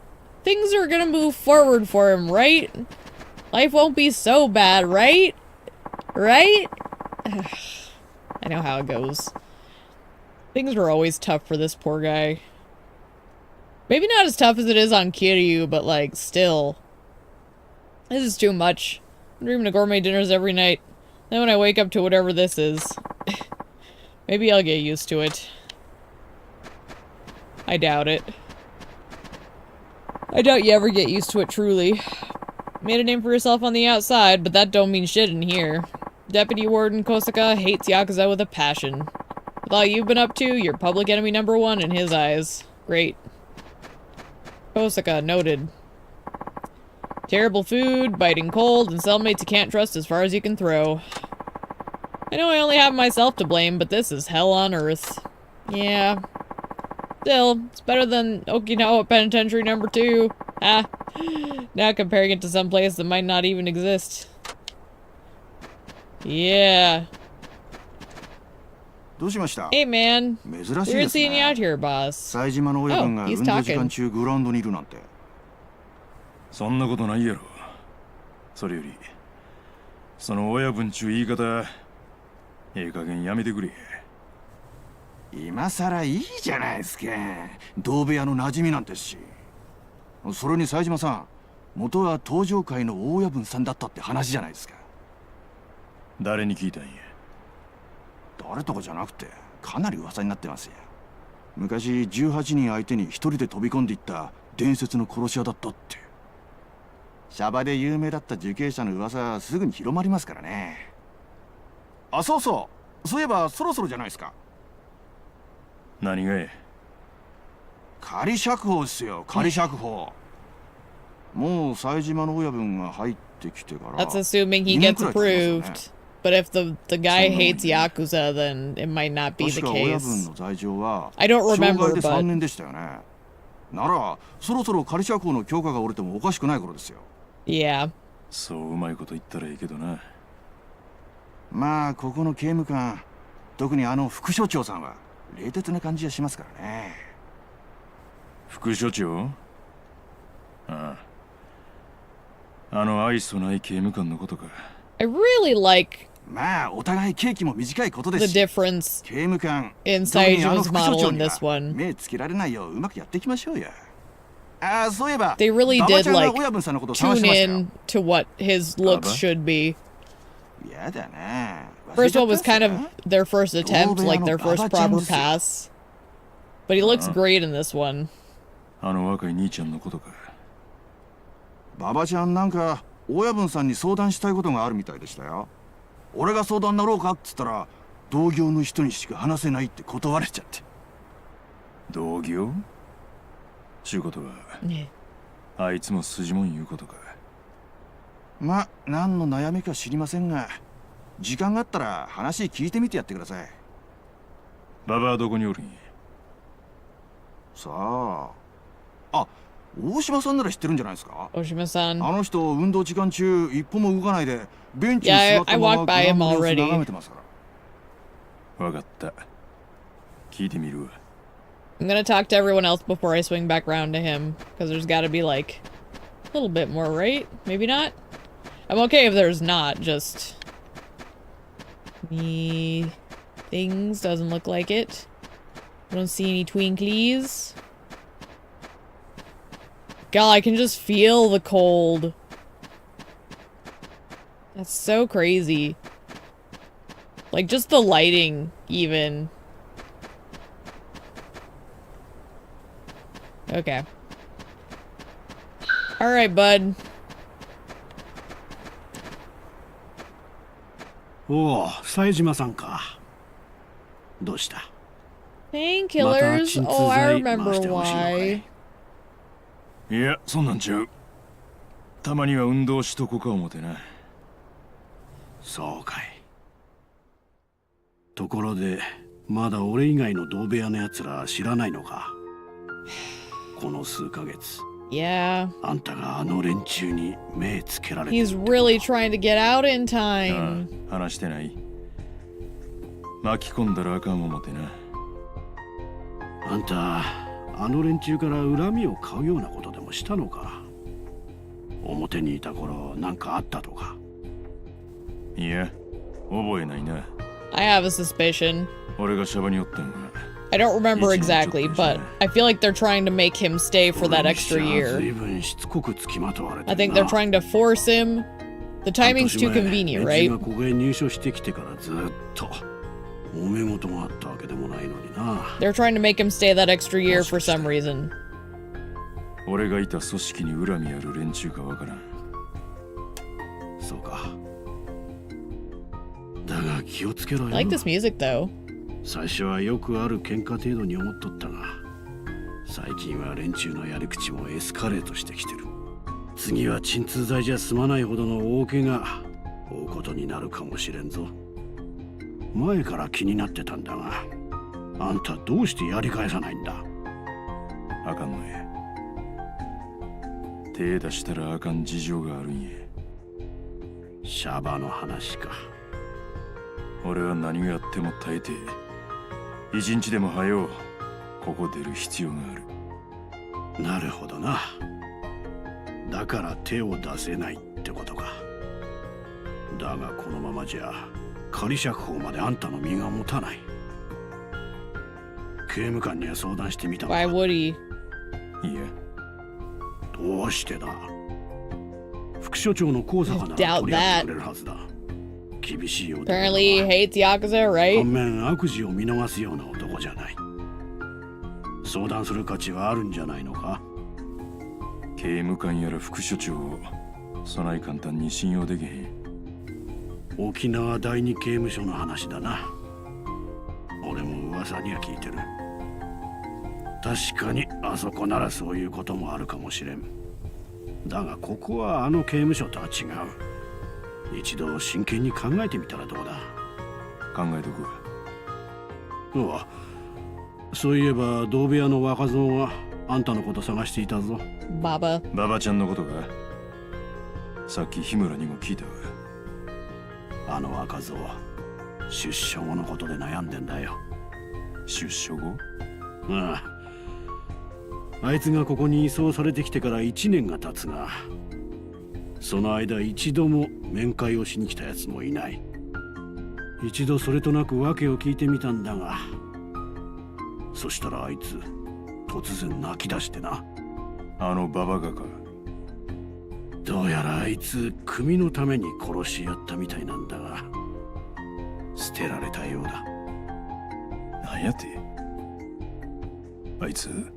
things are gonna move forward for him, right? Life won't be so bad, right? Right? I know how it goes. Things were always tough for this poor guy. Maybe not as tough as it is on Kiryu, but like, still. This is too much. I'm dreaming of gourmet dinners every night. Then when I wake up to whatever this is, maybe I'll get used to it. I doubt it. I doubt you ever get used to it, truly. Made a name for yourself on the outside, but that don't mean shit in here. Deputy Warden Kosaka hates Yakuza with a passion. With all you've been up to, you're public enemy #1 in his eyes. Great. Kosaka, noted. Terrible food, biting cold, and cellmates you can't trust as far as you can throw. I know I only have myself to blame, but this is hell on earth. Yeah. Still, it's better than Okinawa Penitentiary #2. Ah. Now comparing it to some place that might not even exist. Yeah. Hey man, weird seeing you out here, boss. Oh, he's talking. そんなことないやろ。それよりその親分ちゅう言い方ええ加減やめてくれ。今さらいいじゃないですか。同部屋の馴染みなんですし。それに冴島さん、元は東上界の大親分さんだったって話じゃないですか。誰に聞いたんや。誰とかじゃなくてかなり噂になってますよ。昔18人相手に一人で飛び込んでいった伝説の殺し屋だったって。シャバで有名だった受刑者の噂すぐに広まりますからね。あ、そうそう、そういえばそろそろじゃないですか。何がえ。仮釈放ですよ、仮釈放。もう冴島の親分が入ってきてから。 That's assuming he gets approved. But if the guy hates Yakuza, then it might not be the 確か親分 case. の罪状は I don't 傷 remember, 害で3 but 年でしたよね。ならそろそろ仮釈放の許可が下りてもおかしくない頃ですよ。yeah. そううまいこと言ったらいいけどな。まあここの刑務官、特にあの副所長さんは冷徹な感じがしますからね。副所長？ああ、あの愛想ない刑務官のことか。 I really like まあお互い刑期も短いことで the すし、 difference 刑務官 in 特にあの Saiju's 副所 model 長 in には this one. 目つけられないよううまくやっていきましょうよ。ああ、そういえば They really 馬場 did ちゃんが like 親分さんのことを探し tune ましたよ。 in to what his looks should be. やだな。 First one was kind of 忘れちゃったっすか？ their first attempt, like their first proper pass. But he looks great in this one. あの若い兄ちゃんのことか。馬場ちゃんなんか親分さんに相談したいことがあるみたいでしたよ。俺が相談なろうかっつったら同業の人にしか話せないって断れちゃって。同業？ちゅうことはあいつも筋もん言うことか。まあ何の悩みか知りませんが、時間があったら話聞いてみてやってください。馬場はどこにおるんや。さあ、あ、大島さんなら知ってるんじゃないですか。 Oshima-san. あの人運動時間中一歩も動かないでベンチに Yeah, 座った I ま walked ま by him グラウンドの様子 already. 眺めてますから。わかった。聞いてみるわ。I'm gonna talk to everyone else before I swing back around to him, because there's gotta be like a little bit more, right? Maybe not? I'm okay if there's not, just any things, doesn't look like it. I don't see any twinklies. God, I can just feel the cold. That's so crazy. Like, just the lighting, even. Okay. Alright, bud. おお、冴島さんか。どうした？ Painkillers? Oh, I remember why. いや、そんなんちゃう。たまには運動しとこか思てな。そうかい。ところで、まだ俺以外の同部屋のやつら知らないのか。この数ヶ月。Yeah. あんたがあの連中に目つけられてる He's really trying to get out in time. ああ、話してない。巻き込んだらあかん思てな。あんた、あの連中から恨みを買うようなことでもしたのか。表にいた頃なんかあったとか。いや、覚えないな。I have a suspicion. 俺がシャバにおったんは。I don't remember exactly, but I feel like they're trying to make him stay for that extra year. 随分しつこくつきまとわれて I るな。 think they're trying to force him. The timing's too convenient, 連 right? 中がここへ入所してきてからずっと揉め事があったわけでもないのにな。 They're trying to make him stay that extra year for some reason. 俺がいた組織に恨みある連中かわからん。そうか。だが気をつけろ I よ。 like this music though. 最初はよくある喧嘩程度に思っとったが、最近は連中のやり口もエスカレートしてきてる。次は鎮痛剤じゃ済まないほどの大怪我負うことになるかもしれんぞ。前から気になってたんだが、あんたどうしてやり返さないんだ。あかんのや。手出したらあかん事情があるんや。シャバの話か。俺は何があっても耐えて、一日でも早うここ出る必要がある。なるほどな。だから手を出せない。ってことか。だがこのままじゃ仮釈放まであんたの身が持たない。刑務官には相談してみたのか。 Why would he? いや、どうしてだ。副所長の高坂な Doubt ら取り合ってくれるはずだ。厳しい男だが Apparently he hates Yakuza, right? 反面悪事を見逃すような男じゃない。相談する価値はあるんじゃないのか。刑務官やら副所長をそない簡単に信用できへん。沖縄第二刑務所の話だな。俺も噂には聞いてる。確かにあそこならそういうこともあるかもしれん。だがここはあの刑務所とは違う。一度真剣に考えてみたらどうだ。考えとく。うわ、そういえば同部屋の若造はあんたのこと探していたぞ。Baba. 馬場ちゃんのことがさっき日村にも聞いたわ。あの若造出所後のことで悩んでんだよ。出所後？ああ、あいつがここに移送されてきてから1年が経つが、その間一度も面会をしに来たやつもいない。一度それとなく訳を聞いてみたんだが、そしたらあいつ突然泣き出してな。あの馬場がか。どうやらあいつ組のために殺し合ったみたいなんだが、捨てられたようだ。なんやて？あいつ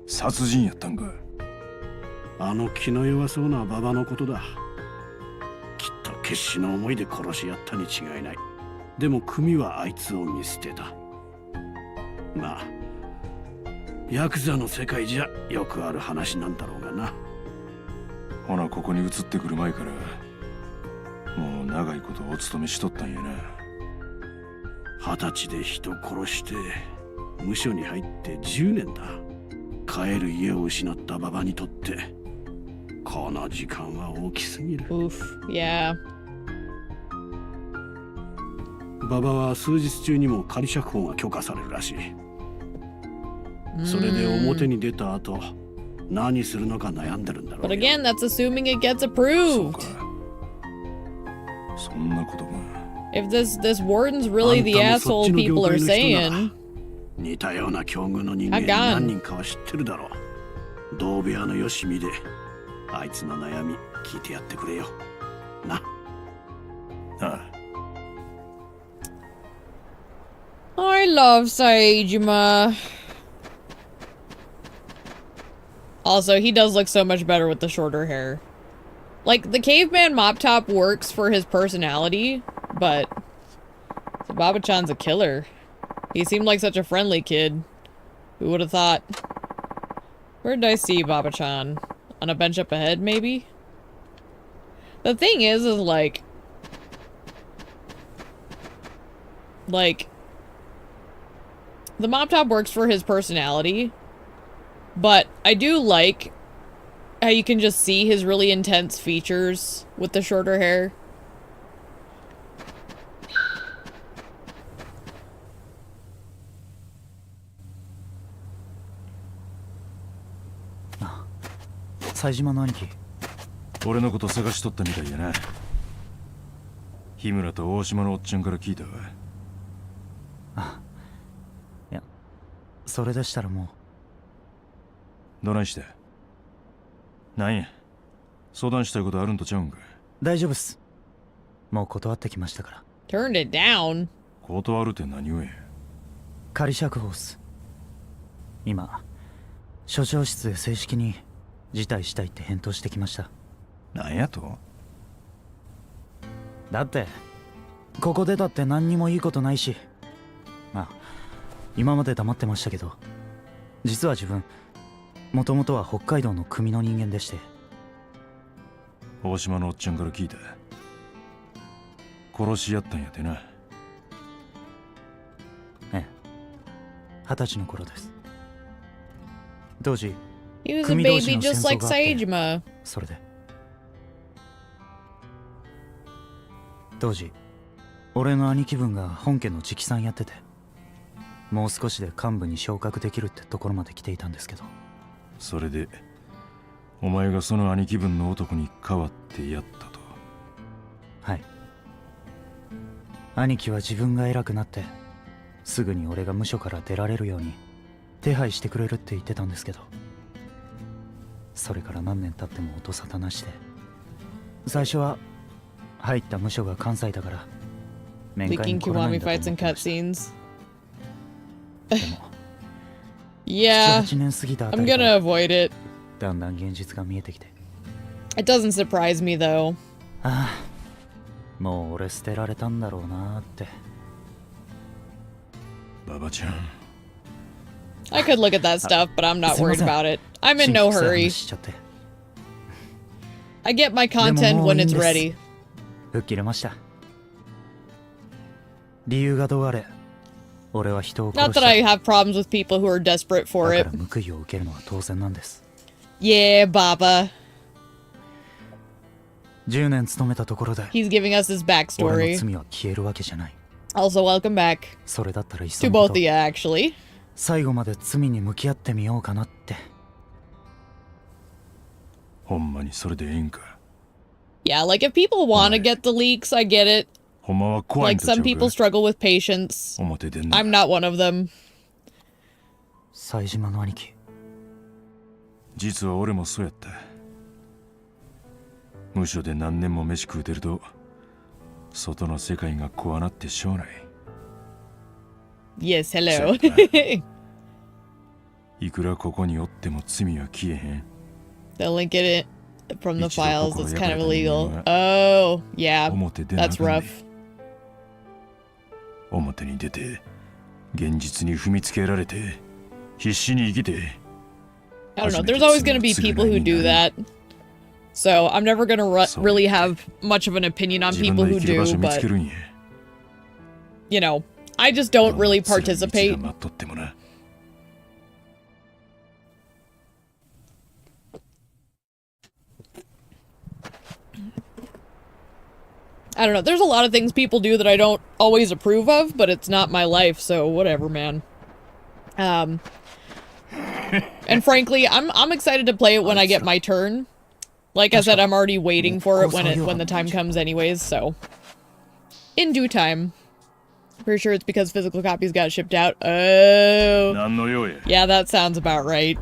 殺人やったんか？あの気の弱そうな馬場のことだ。きっと決死の思いで殺し合ったに違いない。でも組はあいつを見捨てた。まあヤクザの世界じゃよくある話なんだろうがな。ほなここに移ってくる前からもう長いことお勤めしとったんやな。20歳で人殺して無所に入って10年だ。帰る家を失った馬場にとってこの時間は大きすぎる。 Oof. Yeah. 馬場は数日中にも仮釈放が許可されるらしい。それで表に出た後何するのか悩んでるんだろう But よ。 again, that's assuming it gets そう approved. か。そんなことが。 If this warden's really the あんたもそっ asshole ちの業 people 界 are の人なら saying, 似たような境遇の人間に Hagan 何人かは知ってるだろう。同部屋のよしみであいつの悩み聞いてやってくれよな。ああ、 I love Saejima. Also, he does look so much better with the shorter hair. Like, the caveman mop top works for his personality, but Baba-chan's a killer. He seemed like such a friendly kid. Who would have thought? Where did I see Baba-chan? On a bench up ahead, maybe? The thing is like, the mop top works for his personality, but I do like how you can just see his really intense features with the shorter hair. Ah, 冴島の兄貴。俺のこと探しとったみたいやな。日村と大島のおっちゃんから聞いたわ。あ、いや、それでしたらもう。どないして？なんや、相談したいことあるんとちゃうんか？大丈夫っす。もう断ってきましたから。Turned it down. 断るって何をや？仮釈放っす。今、所長室で正式に辞退したいって返答してきました。なんやと？だって、ここ出たって何にもいいことないし。まあ、今まで黙ってましたけど、実は自分、もともとは北海道の組の人間でして。大島のおっちゃんから聞いた。殺し合ったんやてな。ええ、20歳の頃です。当時、 He was a 組同 baby 士の戦 just 争 like があって、 Saejima. それで。当時、俺の兄貴分が本家の直参やってて、もう少しで幹部に昇格できるってところまで来ていたんですけど。それでお前がその兄貴分の男に代わってやったと。はい。兄貴は自分が偉くなってすぐに俺が無所から出られるように手配してくれるって言ってたんですけど、それから何年経っても音沙汰なしで、最初は入った無所が関西だから面会 Leaking に来れないん Kiwami だと思 fights っ and てました。 cutscenes. でも Yeah, 7、8年過ぎたあた I'm りか gonna ら avoid it. だんだん現実が見えてきて、 It doesn't surprise me though. ああ、もう俺捨てられたんだろうなーって。馬場ちゃん、 I could look at that stuff, but I'm not worried すいません。 about it. I'm in no 新規臭い hurry. 話しちゃって I get my content でももう when いいん it's です ready. 吹っ切れました。理由がどうあれ、俺は人を殺 Not し that I た。 have problems with people who are desperate for だか it. ら報いを受けるのは当然なんです。 Yeah, Baba. 10年勤めたところで He's giving us his 俺 backstory. の罪は消えるわけじゃない。 Also, welcome back それだったらいっそ to の both こ of と you, actually. 最後まで罪に向き合ってみようかなって。ほんまにそれでええんか。 Yeah, like if people want to get the leaks, I get it. ほんまは怖いん Like とちゃ some う people か。 struggle with patience. 表でんな。 I'm not one of them. 冴島の兄貴、実は俺もそうやった。無所で何年も飯食うてると外の世界が怖なってしょうない。 Yes, hello. いくらここにおっても罪は消えへん。 They'll link it from the 一度 files. 心 That's 破 kind れ of た人 illegal. 間は Oh, yeah. 表出なあ That's かんね rough. 表に出て現実に踏みつけられて必死に生きて。 I don't know. There's always going to be people who do that. So I'm never going to really have much of an opinion on 自分 people の who 生きる場 do, 所見つ but, けるんや。 you know, I just don't really どんな辛い道 participate. が待っとってもな。 I don't know. There's a lot of things people do that I don't always approve of, but it's not my life, so whatever, man. And frankly, I'm excited to play it when I get my turn. Like I said, I'm already waiting for it when the time comes anyways, so in due time. Pretty sure it's because physical copies got shipped out. Oh. 何の用や。 Yeah, that sounds about right.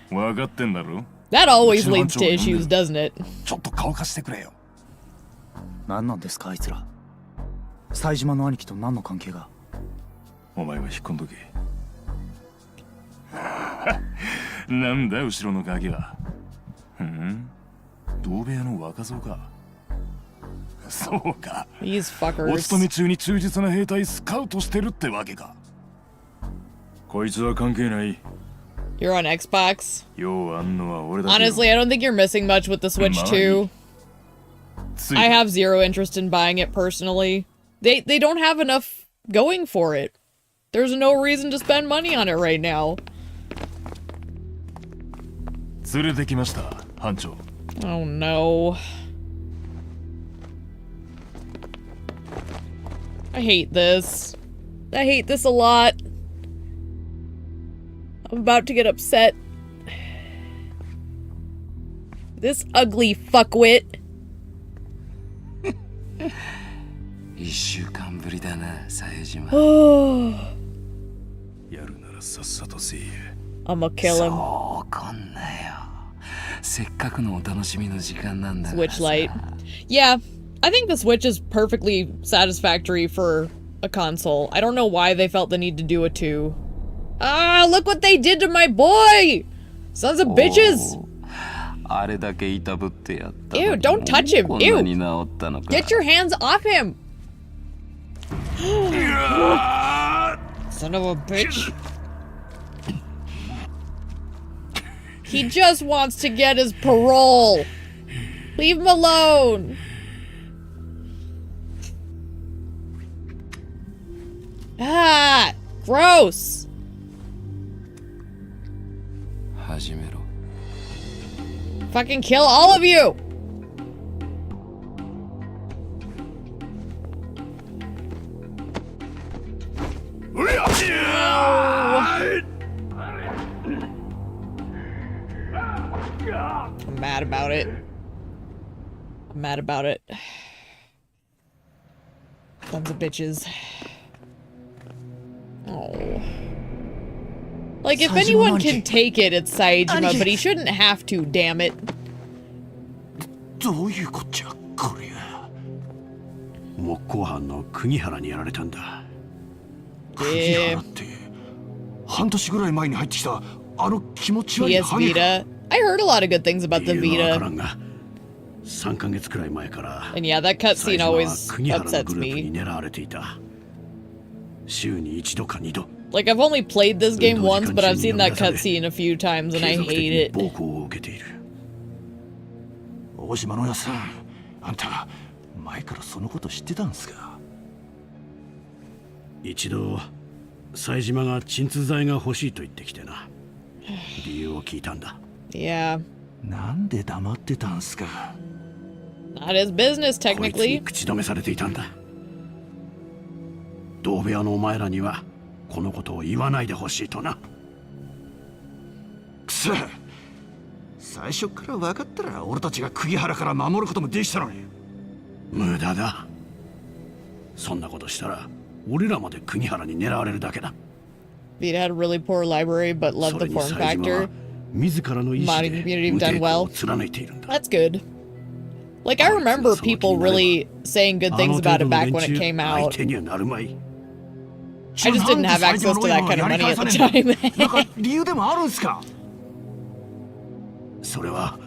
分かってんだろ。 That always leads to issues, doesn't it? ちょっと顔貸してくれよ。何なんですかあいつら。冴島の兄貴と何の関係が。お前は引っ込んどけ。なんだ後ろの影は。同部屋の若造か。そうか。 These お fuckers. 勤め中に忠実な兵隊スカウトしてるってわけか。こいつは関係ない。 You're on Xbox. ようあんのは俺だけよ。 Honestly, I don't think you're missing much with the Switch 2. つい I have zero interest in buying it personally. They don't have enough going for it. There's no reason to spend money on it right now. 連れてきました、班長。 Oh no. I hate this. I hate this a lot. I'm about to get upset. This ugly fuckwit. 1週間ぶりだな、冴島。 やるならさっさとせえや。 I'ma kill him. 怒んなよ。せっかくのお楽しみの時間なんだからさ。 Switch Lite. Yeah, I think the Switch is perfectly satisfactory for a console. I don't know why they felt the need to do a 2. Ah, look what they did to my boy! Sons of bitches! あれだけいたぶってやった。 Ew, don't touch him. こんなに治ったのか。 Get your hands off him! Son of a bitch. He just wants to get his parole. Leave him alone. Ah, gross. 始めろ。 Fucking kill all of you. I'm mad about it. I'm mad about it. Sons of bitches. Oh. Like, if anyone can take it, it's Saejima, but he shouldn't have to, damn it. どういうこっちゃこりゃ。木工班の釘原にやられたんだ。釘原って半年ぐらい前に入ってきたあの気持ち悪い PS ハゲか。 Vita. I heard a lot of good things about the 理由はわから Vita. んが、3ヶ月くらい前から And yeah, that cutscene 最初は always 釘原の upsets グループに me. 狙われていた。週に1度か2度。 Like, I've only played this game once, but I've seen that cutscene a few times and I 継続的 hate に it. 暴行を受けている。大島のやさん、あんた前からそのこと知ってたんすか。一度冴島が鎮痛剤が欲しいと言ってきてな。理由を聞いたんだ。 Yeah. なんで黙ってたんすか。 Not his business, こいつに technically. 口止めされていたんだ。同部屋のお前らにはこのことを言わないでほしいとな。くそ、最初から分かったら俺たちが釘原から守ることもできたのに。無駄だ。そんなことしたら俺らまで釘原に狙われるだけだ。 Vita had a really poor library, but そ loved れ the に form 冴島は factor. 自らの意思で Modding community 無 have done 抵抗 well. を貫いているんだ。 That's good. Like, I remember people really saying good things about it back when it came 相 out. 手にはなるまい。 I just didn't have access to that kind of money at the time. なんか理由でもあるんすか。それは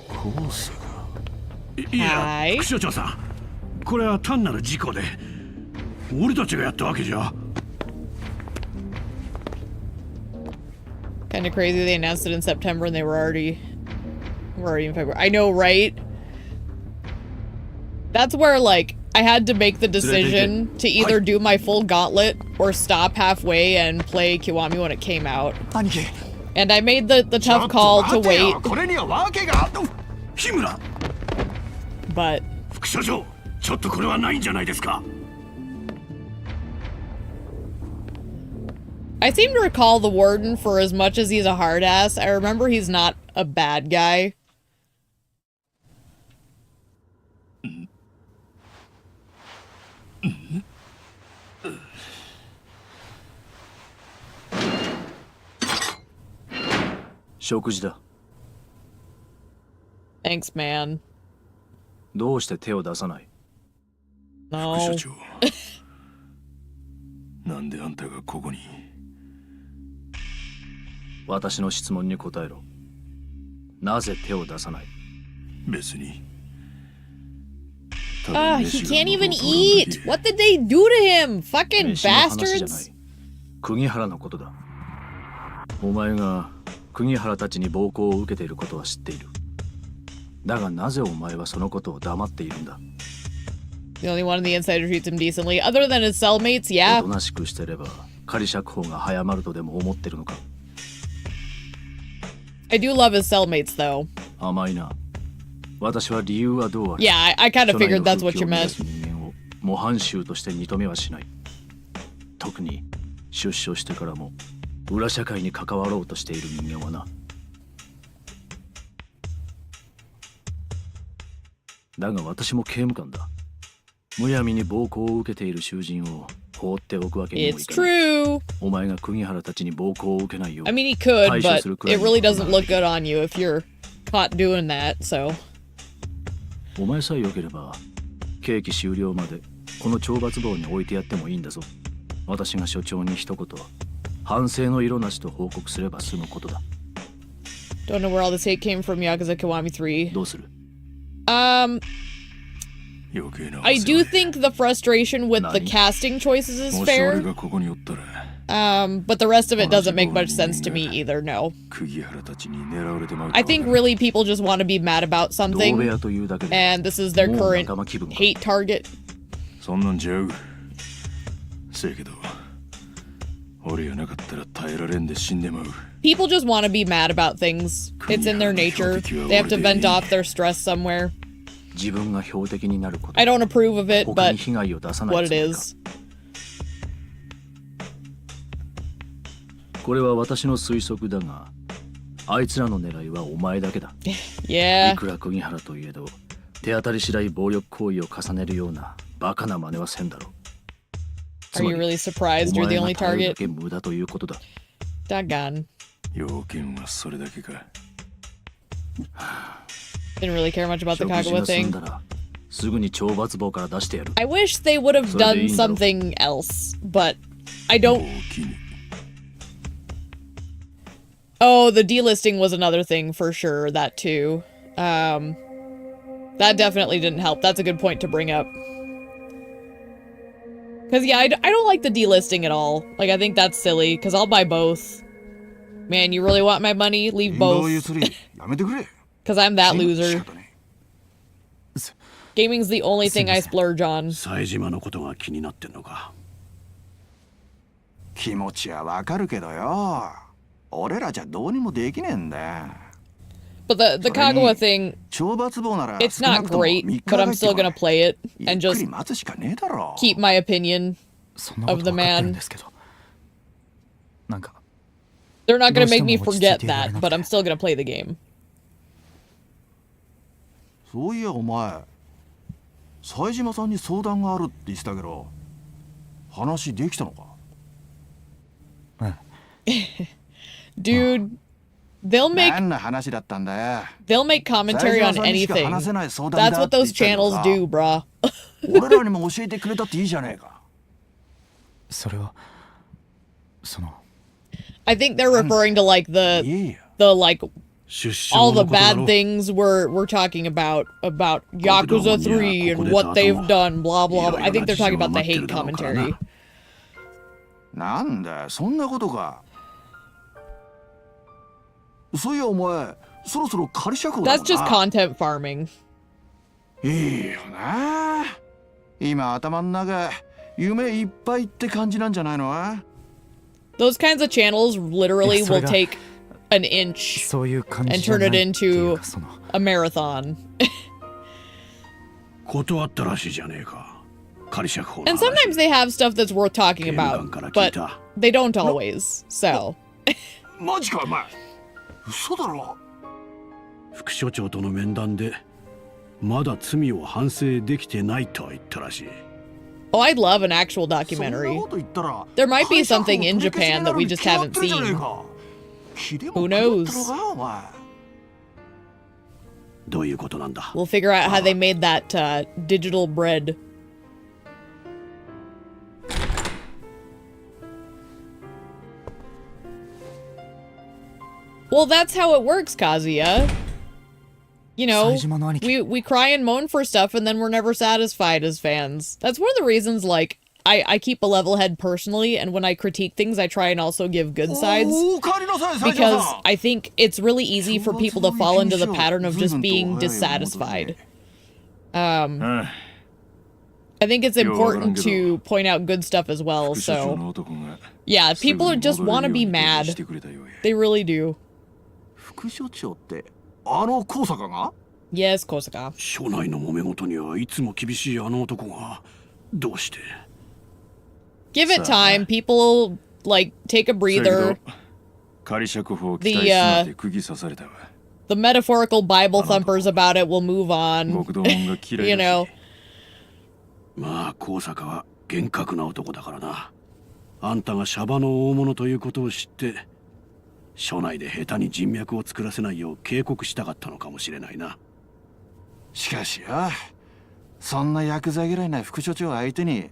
コースが。いや、はい副所長さん、これは単なる事故で俺たちがやったわけじゃ。 Kind of crazy. They announced it in September and we're already in February. I know, right? That's where, like, I had to make the decision to either do my full gauntlet or stop halfway and play Kiwami when it came out. 兄貴。 And I made the tough call to wait, これには訳が。日村 but 副所長、ちょっとこれはないんじゃないですか。 I seem to recall the warden, for as much as he's a hard ass, I remember he's not a bad guy. Thanks, man. どうして手を出さない。 No. 副所長なんであんたがここに。私の質問に答えろ。なぜ手を出さない。別に。 Ah, he can't even eat! What did they do to him? Fucking 飯の話じゃな bastards! い。釘原のことだ。お前が釘原たちに暴行を受けていることは知っている。だがなぜお前はそのことを黙っているんだ。 The only one in the inside who treats him decently, other than his cellmates, お yeah. となしくしてれば仮釈放が早まるとでも思ってるのか。 I do love his cellmates, though. 甘いな。私は理由はどうあれ。 Yeah, I kind of 署内 figured の that's 風 what 紀 you を乱 meant. す人間を模範囚として認めはしない。特に出所してからも裏社会に関わろうとしている人間はな。だが私も刑務官だ。むやみに暴行を受けている囚人を放っておくわけにもい It's かない。 true. お前が釘原たちに暴行を受けないよう I mean, he could, Hi, but Shusuru it really Kurai. doesn't look good on you if you're caught doing that, so. お前さえ良ければ刑期終了までこの懲罰房に置いてやってもいいんだぞ。私が所長に一言反省の色なしと報告すれば済むことだ。 Don't know where all this hate came from, Yakuza Kiwami 3. どうする。 余計な I do think the frustration with the Nani? casting choices is もし俺 fair, がここにおったら but the rest of it doesn't make much sense to me either, no. 釘原たちに狙われてまうか I わからん think really people just want to be mad about 同部 something, 屋というだけで and this is their もう current 仲間気分か。 hate target. そんなんちゃう。せやけど俺やなかったら耐えられんで死んでまう。 People just want to be mad about things. It's in their nature. They have to vent off their stress somewhere. 自分が標的になること。 I don't approve of it, 他 but に被害を出さない what つ it もりか。 is. これは私の推測だが、あいつらの狙いはお前だけだ。Yeah. いくら釘原といえど、手当たり次第暴力行為を重ねるようなバカな真似はせんだろう。 Are you really surprised you're the only お前が頼るだ target? け無駄ということだ。 Daggone. 要件はそれだけか。 Didn't really care much about the 食事 Kagawa が済ん thing. だらすぐに懲罰棒から出してやる。 I wish they would have So they done know. something else, but I もう don't. 気に。 Oh, the delisting was another thing for sure. That too. That definitely didn't help. That's a good point to bring up. Because, yeah, I don't like the delisting at all. Like, I think that's silly, because I'll buy both. Man, you really want my money? Leave インド both. ゆすりやめてくれ。 Because I'm that 仕 loser. 方ね Gaming's the only thing I splurge on. 冴島のことが気になってんのか。気持ちはわかるけどよ。俺らじゃどうにもできねえんだよ。 But the Kagawa thing, 懲罰棒なら it's 少な not くとも great, 3日 but は I'm 入って still こい gonna play it ゆっ and くり just 待つしかねえだろ。 keep my opinion. そんなこと分かってるんですけど、なんか They're not gonna make me どうしても落ち着いて forget いられ that, なくて。 but I'm still gonna play the game. そういやお前、冴島さんに相談があるって言ってたけど、話できたのか？ Dude, they'll make 何の話だったんだよ。 they'll make commentary on 冴島さんにしか anything. 話せない相談 That's だ what って言っ those てたけど channels さ do, brah. 俺らにも教えてくれたっていいじゃねえか。それはその I think they're referring to like いいや。 the like 出生 all の the ことだろ bad things we're talking about Yakuza 3 and what they've done, blah blah blah. I think they're talking about the hate commentary. なんだよ、そんなことか。そういやお前、そろそろ仮釈放だ That's just content farming. いいよな。今頭の中、夢いっぱいって感じなんじゃないの？ Those kinds of channels literally Yeah, will sorry. take an inch そういう感 and じじゃ turn ない it っていう into かその a marathon. 断ったらしいじゃねえか。仮釈放の And 話。 sometimes they have stuff that's worth talking 警官から about, 聞い but た。 they don't always. So, マジかお前。嘘だろ。副所長との面談でまだ罪を反省できてないとは言ったらしい。 oh, I'd love an actual そんな documentary. こと言ったら、 There might be 仮釈放 something in 取り消し Japan にな that る we に just 決まっ haven't てるじゃねえ seen. か。気でも Who 狂った knows? のかお前。どういうことなんだ。 We'll figure out how they made that digital bread. Well, that's how it works, Kazuya. You know, 冴島の兄貴 we cry and moan for stuff and then we're never satisfied as fans. That's one of the reasons, like, I keep a level head personally, and when I critique things, I try and also give good sides. お帰りなさい、冴島 Because さん。 I think it's really easy for people to fall into the pattern of just being dissatisfied. あ I think it's important Yo, to point out good stuff as well, 副所長 so の男が yeah, すぐに people just 戻 want れ to る be ように mad. してくれたようや They really do. 副所長ってあの高坂が？ Yes, Kosaka. 署内の揉め事にはいつも厳しいあの男がどうして。 Give it time. People like take a せ breather. やけど仮釈放を期待すなって釘刺されたわ The metaphorical Bible thumpers about it will move on. 極道門が嫌い You だ know. しまあ高坂は厳格な男だからな。あんたがシャバの大物ということを知って署内で下手に人脈を作らせないよう警告したかったのかもしれないな。しかしよ、そんなヤクザ嫌いな副所長相手に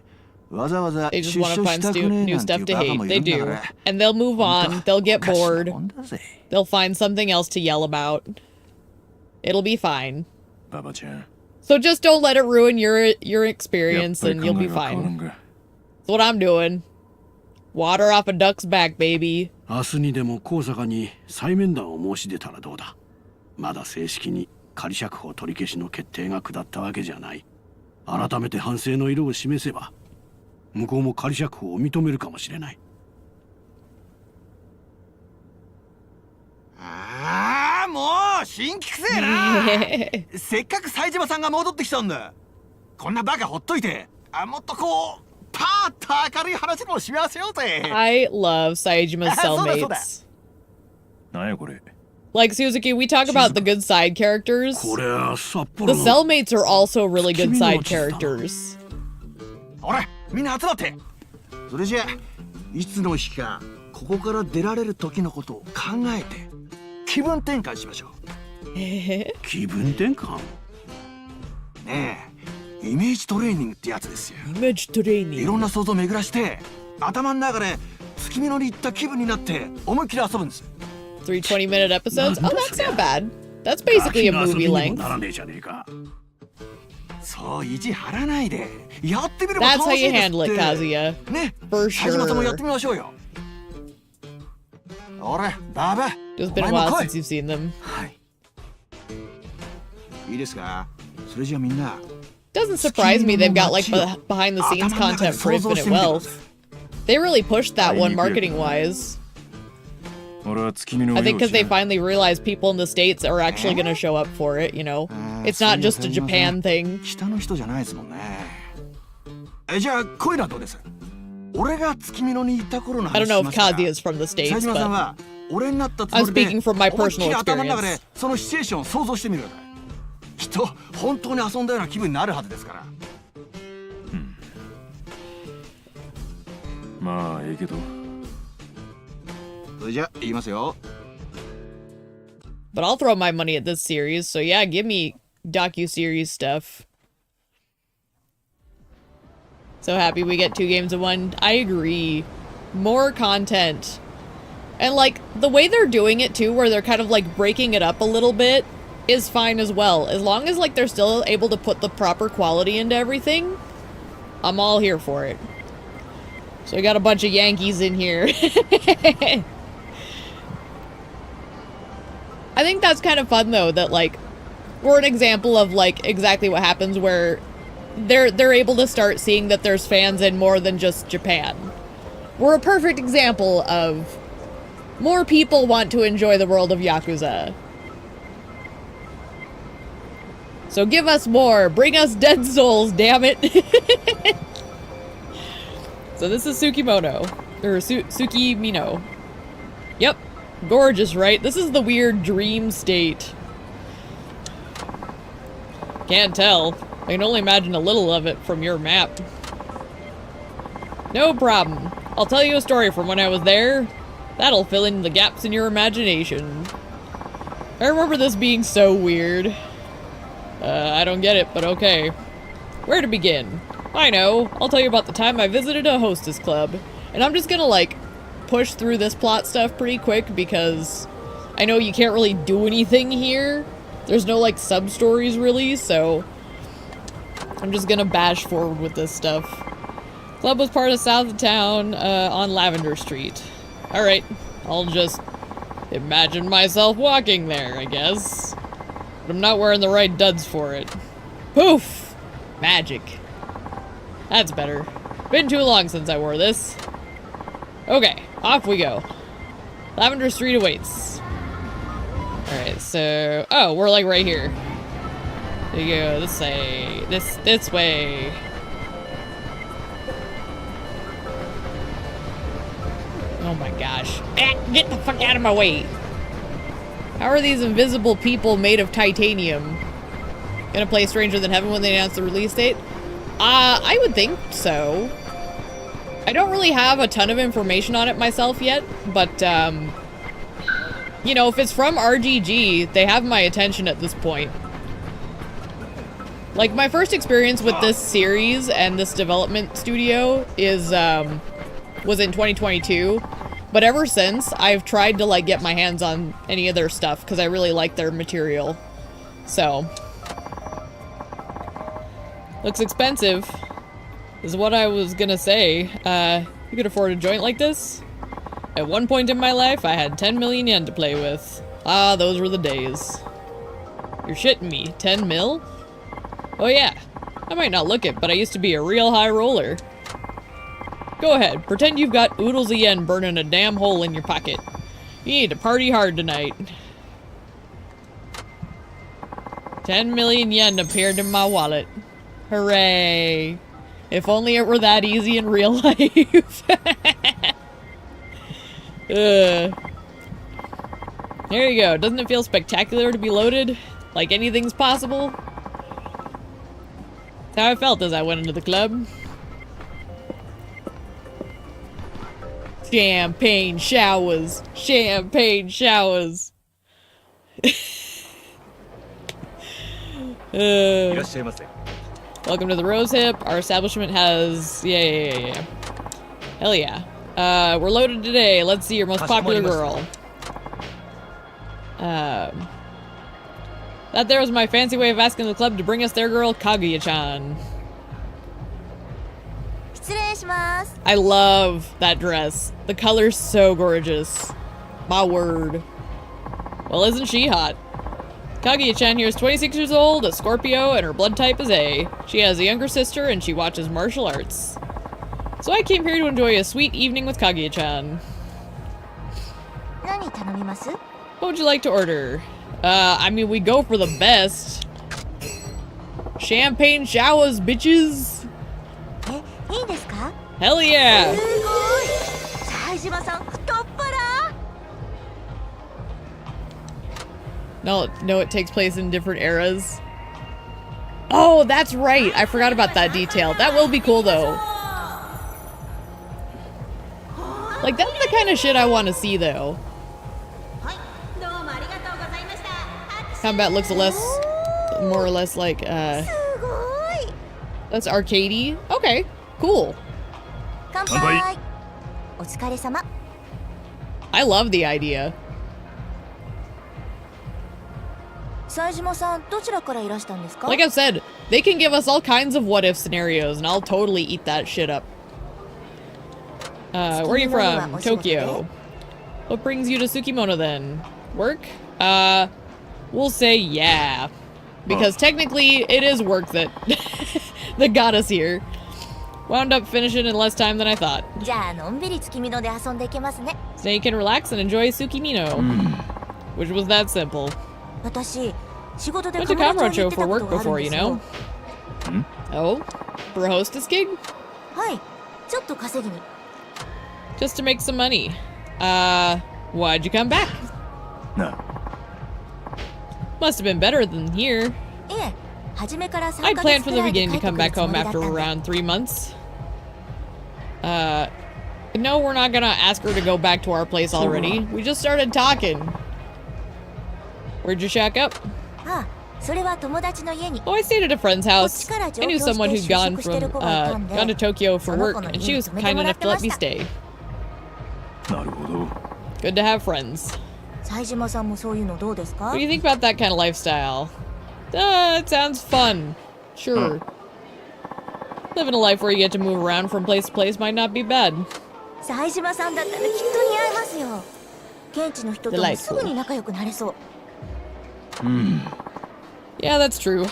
わざわざ They 出 just want 所 to し find たくねえ new なんてい stuff う to バカ hate. もい They るんだか do. ら。 And they'll move 本 on. 当 They'll get おかしな bored. もんだぜ。 They'll find something else to yell about. It'll be fine. ババちゃん So just don't let it ruin your やっ experience ぱり and you'll 考 be えが変わら fine. んが That's what I'm doing. Water off a duck's back, baby. 明日にでも高坂に再面談を申し出たらどうだ。まだ正式に仮釈放取り消しの決定が下ったわけじゃない。改めて反省の色を示せば向こうも仮釈放を認めるかもしれない。ああ、もう新規くせえな。せっかく冴島さんが戻ってきたんだ。こんなバカほっといて、もっとこうパっと明るい話もしますよぜ。 I love Saejima's そうだそうだ。 cellmates. なんやこれ。 Like, Suzuki, we talk about the good side characters. これは札 The 幌の cellmates are also really good side characters. ほらみんな集まって。それじゃいつの日かここから出られる時のことを考えて気分転換しましょ気分転換。う。ねえ、イメージトレーニングってやつですよ。 Image い training. ろんな想像を巡らして頭の中で月見のに行った気分になって思いっきり遊ぶんです。 3 20-minute episodes? Oh, that's not bad. That's basically a ガキの遊び movie にも length. ならねえじゃねえか。そう意地張らないでやってみれば That's 楽 how しい you です handle it, って。 Kazuya. ね、 For 田島さんもやっ sure. てみましょうよ。ほらババ It's been a お前 while も来い。 since you've seen them. いいですか。それじゃあみんな Doesn't surprise me they've got like behind the scenes content for Infinite Wealth. They really pushed that one marketing wise. 俺は月見の I think because they finally realized people in the States are actually going to show up for it, you know? It's not just a Japan thing. 北の人じゃないですもんね。じゃあこういうのはどうです。俺が月見のにいた頃の I 話 don't know し if ますから Kazuya is from the 冴 States, 島さん but は俺になったつもりで I'm speaking from my 思いっきり personal 頭の中で experience. そのシチュエーションを想像してみるよ。きっと本当に遊んだような気分になるはずですから。まあええけど。それじゃあ言いますよ。 But I'll throw my money at this series, so yeah, give me docu-series stuff. So happy we get 2 games in 1. I agree. More content. And like, the way they're doing it too, where they're kind of like breaking it up a little bit, is fine as well. As long as like they're still able to put the proper quality into everything, I'm all here for it. So we got a bunch of Yankees in here. I think that's kind of fun though, that like we're an example of like exactly what happens where they're able to start seeing that there's fans in more than just Japan. We're a perfect example of more people want to enjoy the world of Yakuza. So give us more, bring us Dead Souls, damn it. So this is Tsukimono, or Tsukimino. Yep. Gorgeous, right? This is the weird dream state. Can't tell. I can only imagine a little of it from your map. No problem. I'll tell you a story from when I was there. That'll fill in the gaps in your imagination. I remember this being so weird. I don't get it, but okay. Where to begin? I know. I'll tell you about the time I visited a hostess club. And I'm just gonna, like, push through this plot stuff pretty quick because I know you can't really do anything here. There's no like sub-stories really, so I'm just gonna bash forward with this stuff. Club was part of south of town on Lavender Street. Alright, I'll just imagine myself walking there, I guess. But I'm not wearing the right duds for it. Poof! Magic. That's better. Been too long since I wore this. Okay, off we go. Lavender Street awaits. Alright, so... Oh, we're like right here. There you go, this way. This way. Oh my gosh. Get the fuck out of my way. How are these invisible people made of titanium gonna play Stranger Than Heaven when they announce the release date? I would think so. I don't really have a ton of information on it myself yet, but, you know, if it's from RGG, they have my attention at this point. Like, my first experience with this series and this development studio is, was in 2022, but ever since, I've tried to, like, get my hands on any of their stuff, because I really like their material. So. Looks expensive. Is what I was gonna say. You could afford a joint like this? At one point in my life, I had 10 million yen to play with. Ah, those were the days. You're shitting me. 10 mil? Oh yeah. I might not look it, but I used to be a real high roller. Go ahead, pretend you've got oodles of yen burning a damn hole in your pocket. You need to party hard tonight. 10 million yen appeared in my wallet. Hooray. If only it were that easy in real life. There you go. Doesn't it feel spectacular to be loaded? Like anything's possible? That's how I felt as I went into the club. Champagne showers. Champagne showers. Welcome to the Rose Hip. Our establishment has... Yeah. Hell yeah. We're loaded today. Let's see your most popular girl. That there was my fancy way of asking the club to bring us their girl, Kaguya-chan. I love that dress. The color's so gorgeous. My word. Well, isn't she hot? Kaguya-chan here is 26 years old, a Scorpio, and her blood type is A. She has a younger sister, and she watches martial arts. So I came here to enjoy a sweet evening with Kaguya-chan. What would you like to order? I mean, we go for the best. Champagne showers, bitches. Hell yeah. No, it takes place in different eras. Oh, that's right. I forgot about that detail. That will be cool, though. Like, that's the kind of shit I want to see, though. Combat looks more or less like, that's arcadey. Okay, cool. I love the idea. Like I said, they can give us all kinds of what-if scenarios, and I'll totally eat that shit up. Where are you from? Tokyo. What brings you to Tsukimono then? Work? We'll say yeah. Because technically, it is work that that got us here. Wound up finishing in less time than I thought. So you can relax and enjoy Tsukimino. Which was that simple. Went to Kamurocho for work before, you know? Oh? For a hostess gig? Just to make some money. Why'd you come back? No. Must have been better than here. I'd planned from the beginning to come back home after around 3 months. No, we're not gonna ask her to go back to our place already. We just started talking. Where'd you shack up? Oh, I stayed at a friend's house. I knew someone who'd gone to Tokyo for work, and she was kind enough to let me stay. Good to have friends. What do you think about that kind of lifestyle? It sounds fun. Sure. Living a life where you get to move around from place to place might not be bad. Delightful. Yeah, that's true.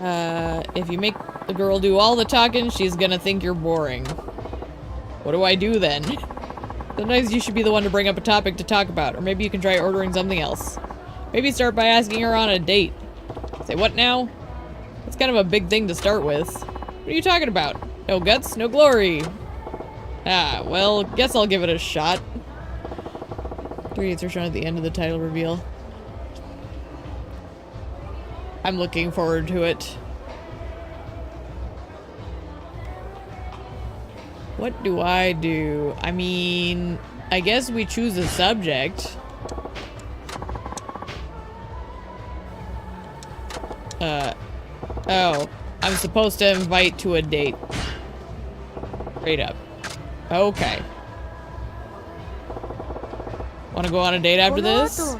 If you make the girl do all the talking, she's gonna think you're boring. What do I do then? Sometimes you should be the one to bring up a topic to talk about, or maybe you can try ordering something else. Maybe start by asking her on a date. Say what now? That's kind of a big thing to start with. What are you talking about? No guts, no glory. Ah, well, guess I'll give it a shot. 3 dates are shown at the end of the title reveal. I'm looking forward to it. What do I do? I mean, I guess we choose a subject. Oh, I'm supposed to invite to a date. Straight up. Okay. Want to go on a date after this?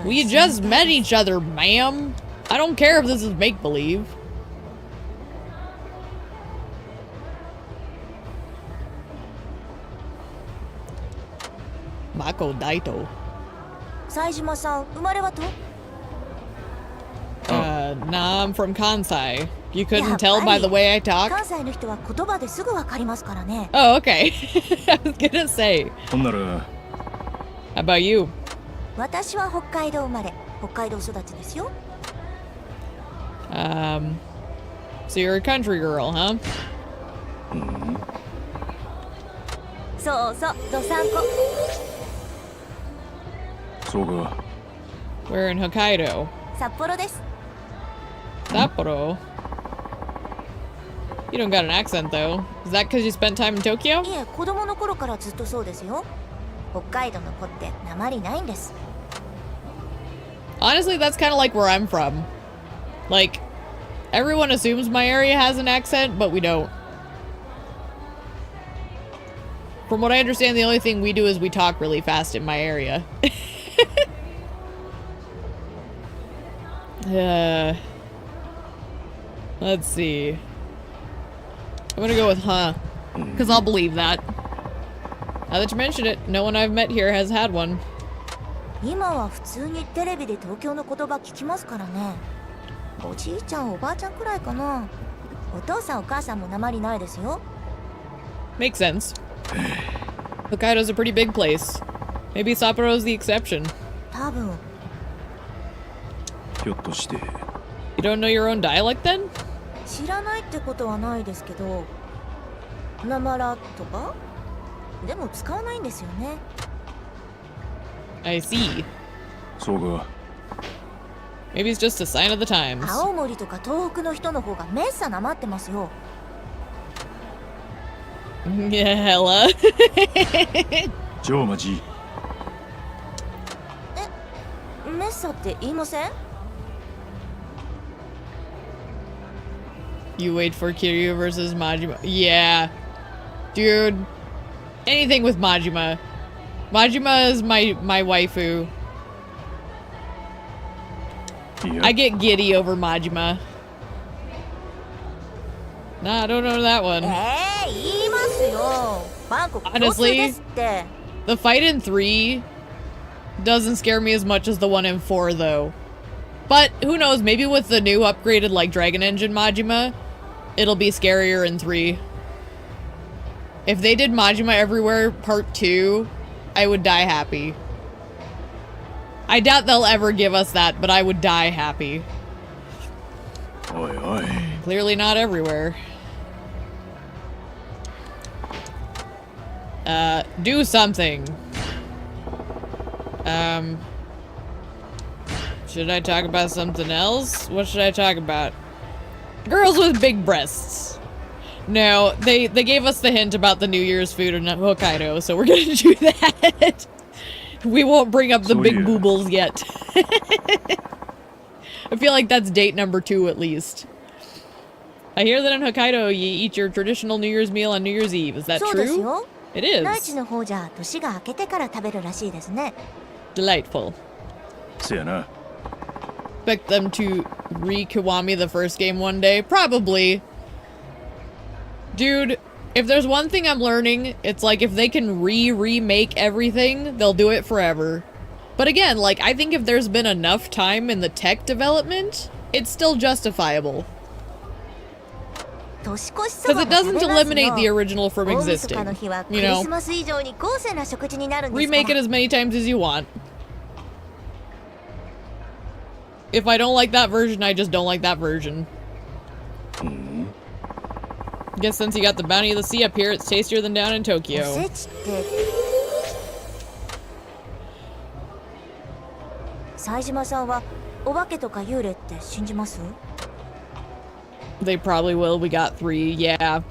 We just met each other, ma'am. I don't care if this is make-believe. Mako Daito. Nah, I'm from Kansai. You couldn't tell by the way I talk? Oh, okay. I was gonna say. How about you? 私は北海道生まれ、北海道育ちですよ。 So you're a country girl, huh? そうそう、どさんこ。そうか。 We're in Hokkaido. 札幌です。 Sapporo. You don't got an accent though. Is that because you spent time in Tokyo? いえ、子供の頃からずっとそうですよ。北海道の子って訛りないんです。 Honestly, that's kind of like where I'm from. Like, everyone assumes my area has an accent, but we don't. From what I understand, the only thing we do is we talk really fast in my area. Let's see. I'm gonna go with huh. Because I'll believe that. Now that you mention it, no one I've met here has had one. 今は普通にテレビで東京の言葉聞きますからね。おじいちゃんおばあちゃんくらいかな。お父さんお母さんも訛りないですよ。 Makes sense. Hokkaido's a pretty big place. Maybe Sapporo's the exception. 多分。ひょっとして You don't know your own dialect then? 知らないってことはないですけど、なまらとかでも使わないんですよね。 I see. そうか。 Maybe it's just a sign of the times. 青森とか東北の人の方がめっさなまってますよ。 Yeah, hella. 超マジ。めっさって言いません？ You wait for Kiryu versus Majima. Yeah. Dude. Anything with Majima. Majima is my waifu. Yeah. I get giddy over Majima. Nah, I don't know that one. 言いますよ。バンコク共通 Honestly, ですって。 the fight in 3 doesn't scare me as much as the one in 4, though. But who knows, maybe with the new upgraded, like, Dragon Engine Majima, it'll be scarier in 3. If they did Majima Everywhere Part 2, I would die happy. I doubt they'll ever give us that, but I would die happy. おいおい。 Clearly not everywhere. Do something. Should I talk about something else? What should I talk about? Girls with big breasts. No, they gave us the hint about the New Year's food in Hokkaido, so we're gonna do that. We won't bring up the So, big yeah. boobles yet. I feel like that's date number 2 at least. I hear that in Hokkaido you eat your traditional New Year's meal on New Year's Eve. Is that そうです true? よ。 It 内地 is. の方じゃ年が明けてから食べるらしいですね。 Delightful. せやな。 Expect them to re-Kiwami the first game one day? Probably. Dude, if there's one thing I'm learning, it's like if they can remake everything, they'll do it forever. But again, like, I think if there's been enough time in the tech development, it's still justifiable. 年越しそ Because ば it も食 doesn't べます eliminate the よ。 original from 大晦 existing. 日の日はク You リ know, スマス以上に豪勢な食事になるんですか remake it ら。 as many times as you want. If I don't like that version, I just don't like that version. Guess since you got the Bounty of the Sea up here, it's tastier than down in お Tokyo. せちって冴島さんはお化けとか幽霊って信じます？ They probably will. We got 3. Yeah.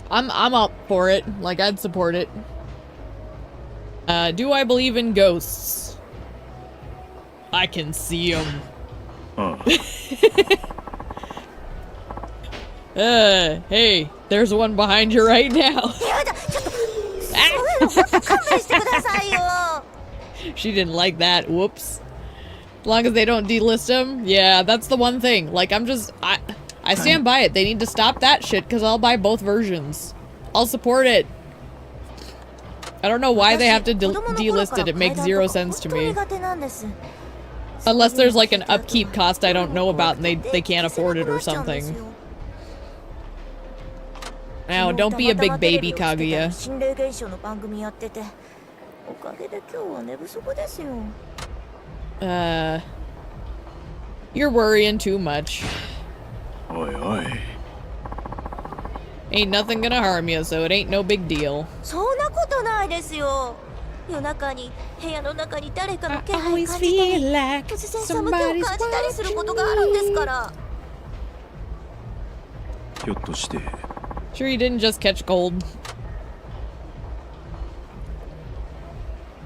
I'm up for it. Like, I'd support it. Do I believe in ghosts? I can see them. ああ。 Hey, there's one behind you right now. やだ、ちょっとそういうのほんと勘弁してくださいよ。 She didn't like that. Whoops. As long as they don't delist him. Yeah, that's the one thing. Like, I stand by it. They need to stop that shit because I'll buy both versions. I'll support it. I don't know why they have to delist it. It makes 0 sense to me. Unless there's like an upkeep cost I don't know about and they can't afford it or something. Now, don't be a big baby, Kaguya. 心霊現象の番組やってておかげで今日は寝不足ですよ。 You're worrying too much. おいおい Ain't nothing gonna harm you, so it ain't no big deal. そんなことないですよ。夜中に部屋の中に誰かの気 I 配 always 感じたり feel like 突然寒気を感じたりすることがあるんですから。ひょっとして Sure you didn't just catch cold.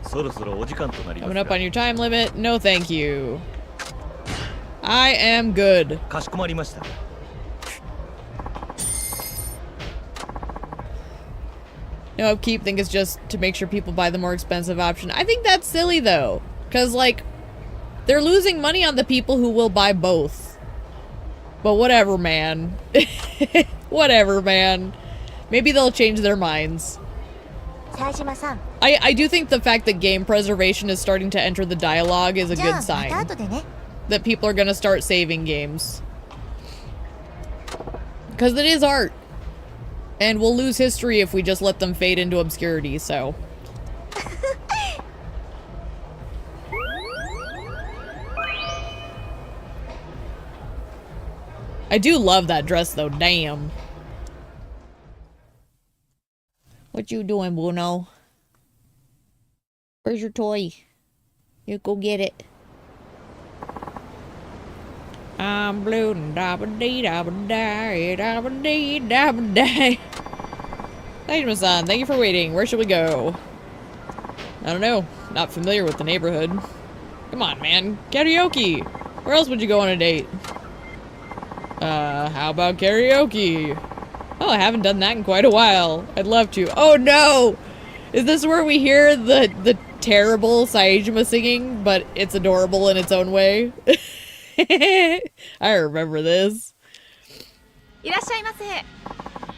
そろそろお時間となります Coming up が on your time limit? No thank you. I am good. かしこまりました。 No upkeep, think it's just to make sure people buy the more expensive option. I think that's silly though. Cause like, they're losing money on the people who will buy both. But whatever, man. Whatever, man. Maybe they'll change their minds. 冴島さん、 I do think the fact that game preservation is starting to enter the dialogue is a じゃ good あま sign. た後でね。 That people are gonna start saving games. Because it is art. And we'll lose history if we just let them fade into obscurity, so. I do love that dress though, damn. What you doing, Bruno? Where's your toy? You go get it. I'm blue and da-ba-dee, da-ba-dee, da-ba-dee, da-ba-dee. Saejima-san, thank you for waiting. Where should we go? I don't know. Not familiar with the neighborhood. Come on, man. Karaoke! Where else would you go on a date? How about karaoke? Oh, I haven't done that in quite a while. I'd love to. Oh no! Is this where we hear the terrible Saejima singing, but it's adorable in its own way? I remember this. いらっしゃいませ。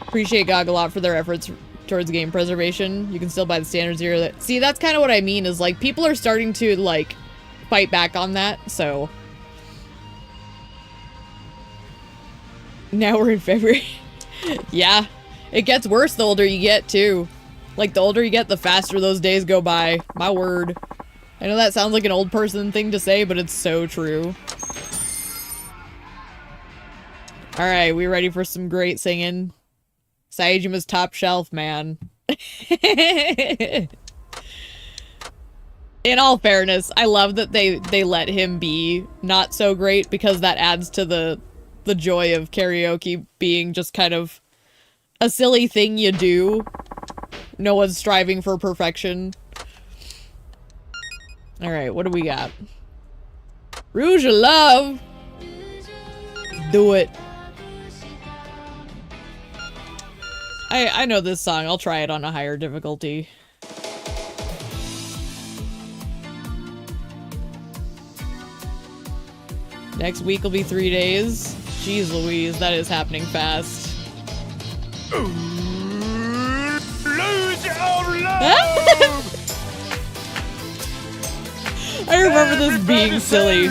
Appreciate GOG a lot for their efforts towards game preservation. You can still buy the standard zero. See, that's kind of what I mean, is like people are starting to like fight back on that, so now we're in February. Yeah, it gets worse the older you get too. Like the older you get, the faster those days go by. My word. I know that sounds like an old person thing to say, but it's so true. Alright, we ready for some great singing? Saejima's top shelf, man. In all fairness, I love that they let him be not so great, because that adds to the joy of karaoke being just kind of a silly thing you do. No one's striving for perfection. Alright, what do we got? Rouge of Love! Do it. I know this song. I'll try it on a higher difficulty. Next week will be 3 days. Jeez Louise, that is happening fast. I remember this being silly.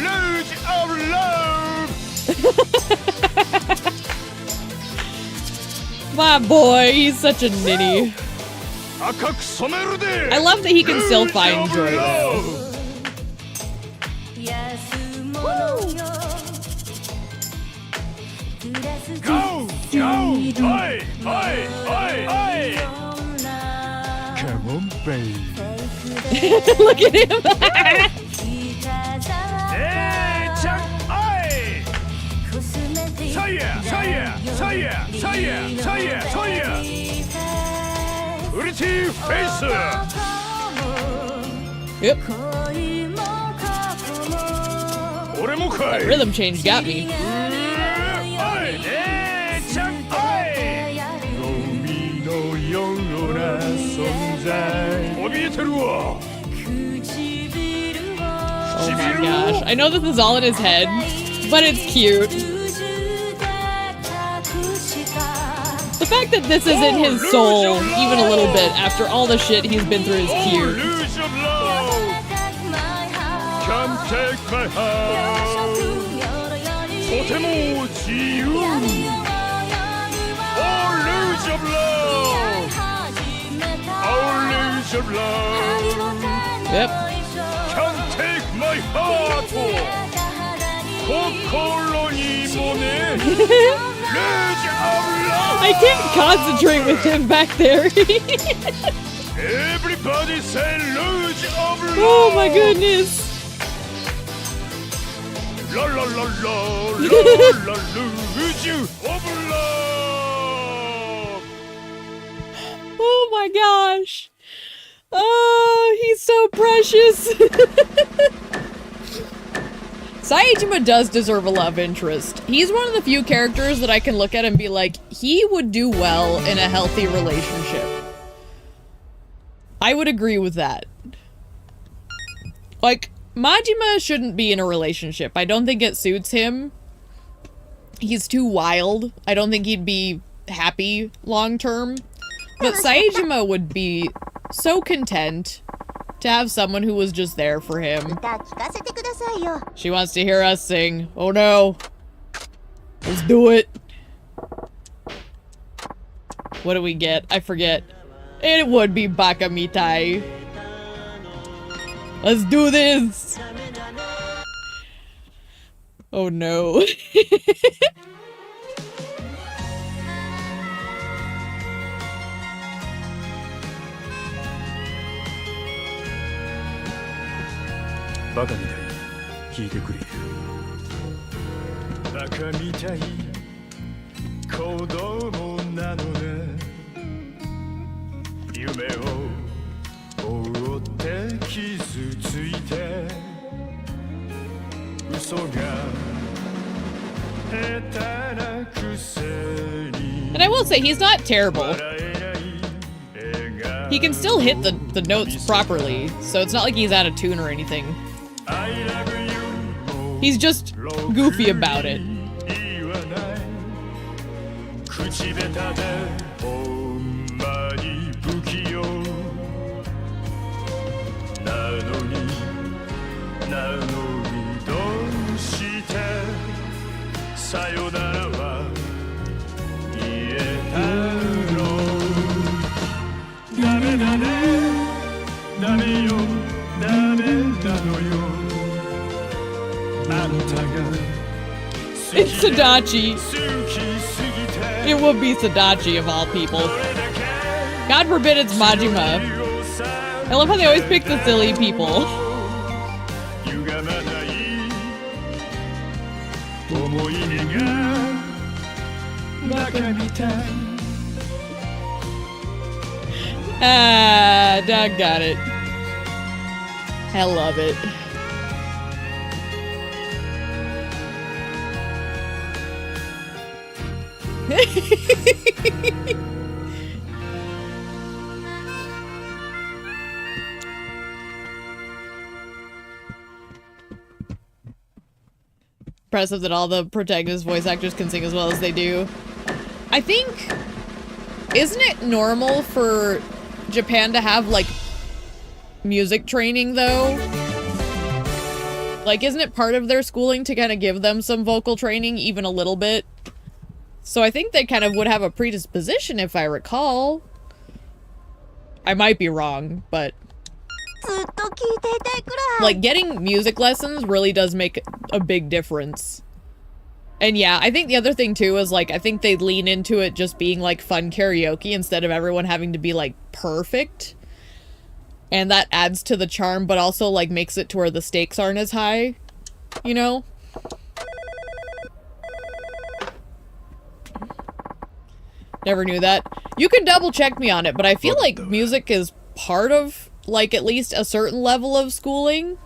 My boy, he's such a ninny. I love that he can still find joy though. Go! Go! Oi! Oi! Oi! Come on, baby. Look at him! Pretty face! Yep. That rhythm change got me. Oh my gosh. I know this is all in his head, but it's cute. The fact that this is in his soul, even a little bit, after all the shit he's been through is cute. Come take my heart. Oh, lose of love. My heart! 心にもね I can't concentrate with him back there. Everybody say Luge of Love! Oh my goodness. La la la la la la Luge of Love! Oh my gosh. Oh, he's so precious. Saejima does deserve a love interest. He's one of the few characters that I can look at and be like, he would do well in a healthy relationship. I would agree with that. Like, Majima shouldn't be in a relationship. I don't think it suits him. He's too wild. I don't think he'd be happy long term. But Saejima would be so content to have someone who was just there for him. She wants to hear us sing. Oh no. Let's do it. What do we get? I forget. It would be Baka Mitai. Let's do this. Oh no. Baka mitai. 聞いてくれ。バカみたい子供なのね夢を追って傷ついて嘘が下手なくせに And I will say, he's not terrible. He can still hit the notes properly, so it's not like he's out of tune or anything. He's just goofy about it. 口下手でほんまに不器用なのにどうしてさよならは言えたのダメだねダメよダメなのよあんたが It's Sadachi. It would be Sadachi of all people. God forbid it's Majima. I love how they always pick the silly people. Ah, doggone it. I love it. Impressive that all the protagonist voice actors can sing as well as they do. I think, isn't it normal for Japan to have like music training though? Like, isn't it part of their schooling to kind of give them some vocal training, even a little bit? So I think they kind of would have a predisposition, if I recall. I might be wrong, but... like, getting music lessons really does make a big difference. And yeah, I think the other thing too is, like, I think they lean into it just being, like, fun karaoke instead of everyone having to be, like, perfect. And that adds to the charm, but also, like, makes it to where the stakes aren't as high. You know? Never knew that. You can double check me on it, but I feel like music is part of, like, at least a certain level of schooling.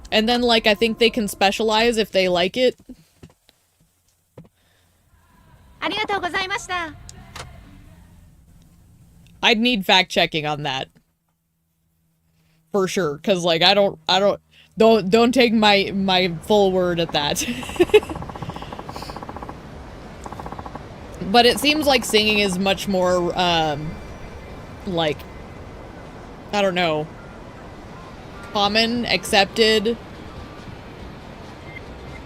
And then, like, I think they can specialize if they like it. I'd need fact checking on that. For sure, because, like, don't take my full word at that. But it seems like singing is much more, like, I don't know, common, accepted.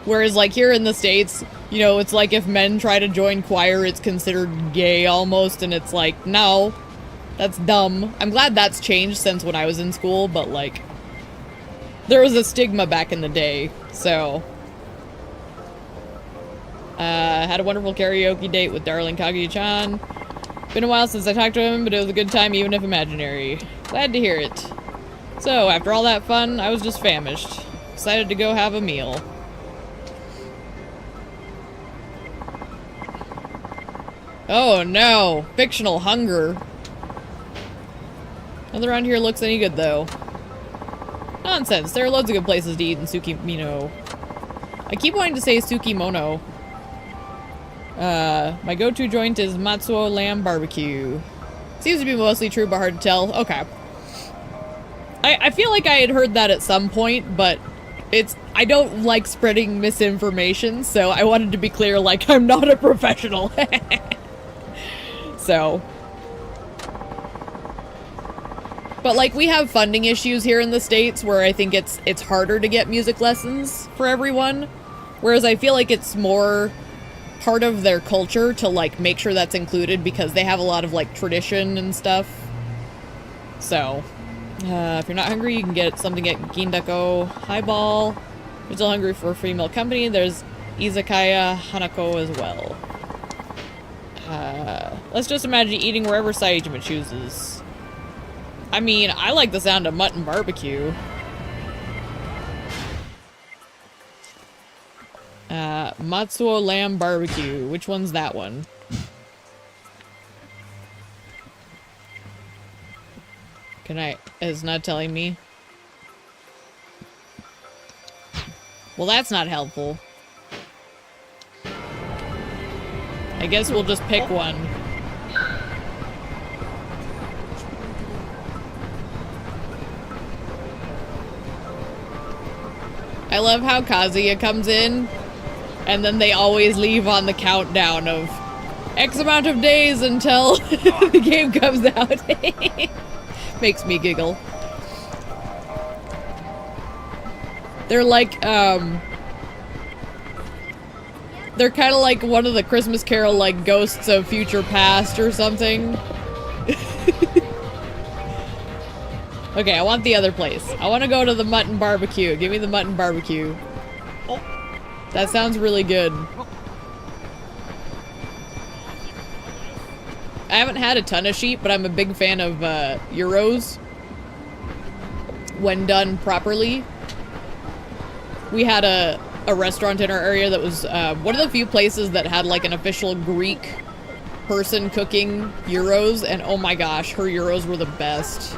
Whereas, like, here in the States, you know, it's like if men try to join choir, it's considered gay almost, and it's like, no, that's dumb. I'm glad that's changed since when I was in school, but, like, There was a stigma back in the day, so... had a wonderful karaoke date with darling Kaguya-chan. Been a while since I talked to him, but it was a good time even if imaginary. Glad to hear it. So, after all that fun, I was just famished. Excited to go have a meal. Oh no! Fictional hunger. Nothing around here looks any good though. Nonsense, there are loads of good places to eat in Tsukimono. I keep wanting to say Tsukimono. My go-to joint is Matsuo Lamb Barbecue. Seems to be mostly true but hard to tell. Okay. I feel like I had heard that at some point, but I don't like spreading misinformation, so I wanted to be clear, like, I'm not a professional. So. But, like, we have funding issues here in the States where I think it's harder to get music lessons for everyone. Whereas I feel like it's more part of their culture to, like, make sure that's included because they have a lot of, like, tradition and stuff. So, if you're not hungry, you can get something at Gindako Highball. If you're still hungry for a female company, there's Izakaya Hanako as well. Let's just imagine eating wherever Saejima chooses. I mean, I like the sound of mutton barbecue. Matsuo Lamb Barbecue. Which one's that one? It's not telling me. Well, that's not helpful. I guess we'll just pick one. I love how Kazuya comes in, and then they always leave on the countdown of X amount of days until the game comes out. Makes me giggle. They're like, they're kind of like one of the Christmas Carol, like, Ghosts of Future Past or something. Okay, I want the other place. I want to go to the mutton barbecue. Give me the mutton barbecue. That sounds really good. I haven't had a ton of sheep, but I'm a big fan of gyros. When done properly. We had a restaurant in our area that was one of the few places that had like an official Greek person cooking gyros, and oh my gosh, her gyros were the best.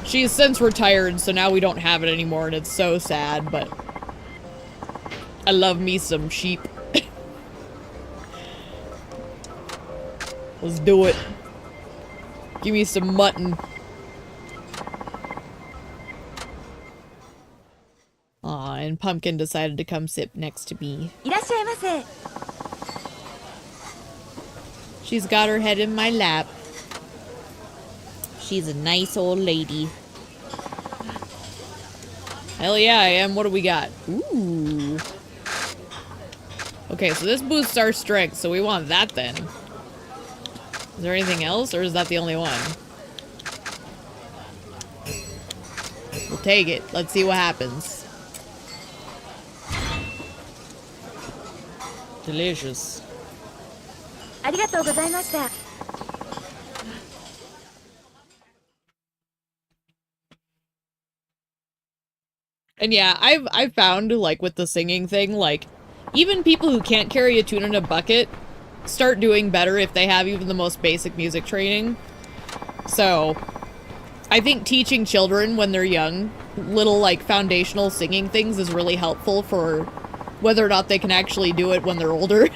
She's since retired, so now we don't have it anymore, and it's so sad, but I love me some sheep. Let's do it. Give me some mutton. Aw, and Pumpkin decided to come sit next to me. She's got her head in my lap. She's a nice old lady. Hell yeah, I am. What do we got? Ooh. Okay, so this boosts our strength, so we want that then. Is there anything else, or is that the only one? We'll take it. Let's see what happens. Delicious. And yeah, I've found, like, with the singing thing, like, even people who can't carry a tune in a bucket start doing better if they have even the most basic music training. So, I think teaching children when they're young, little, like, foundational singing things is really helpful for whether or not they can actually do it when they're older.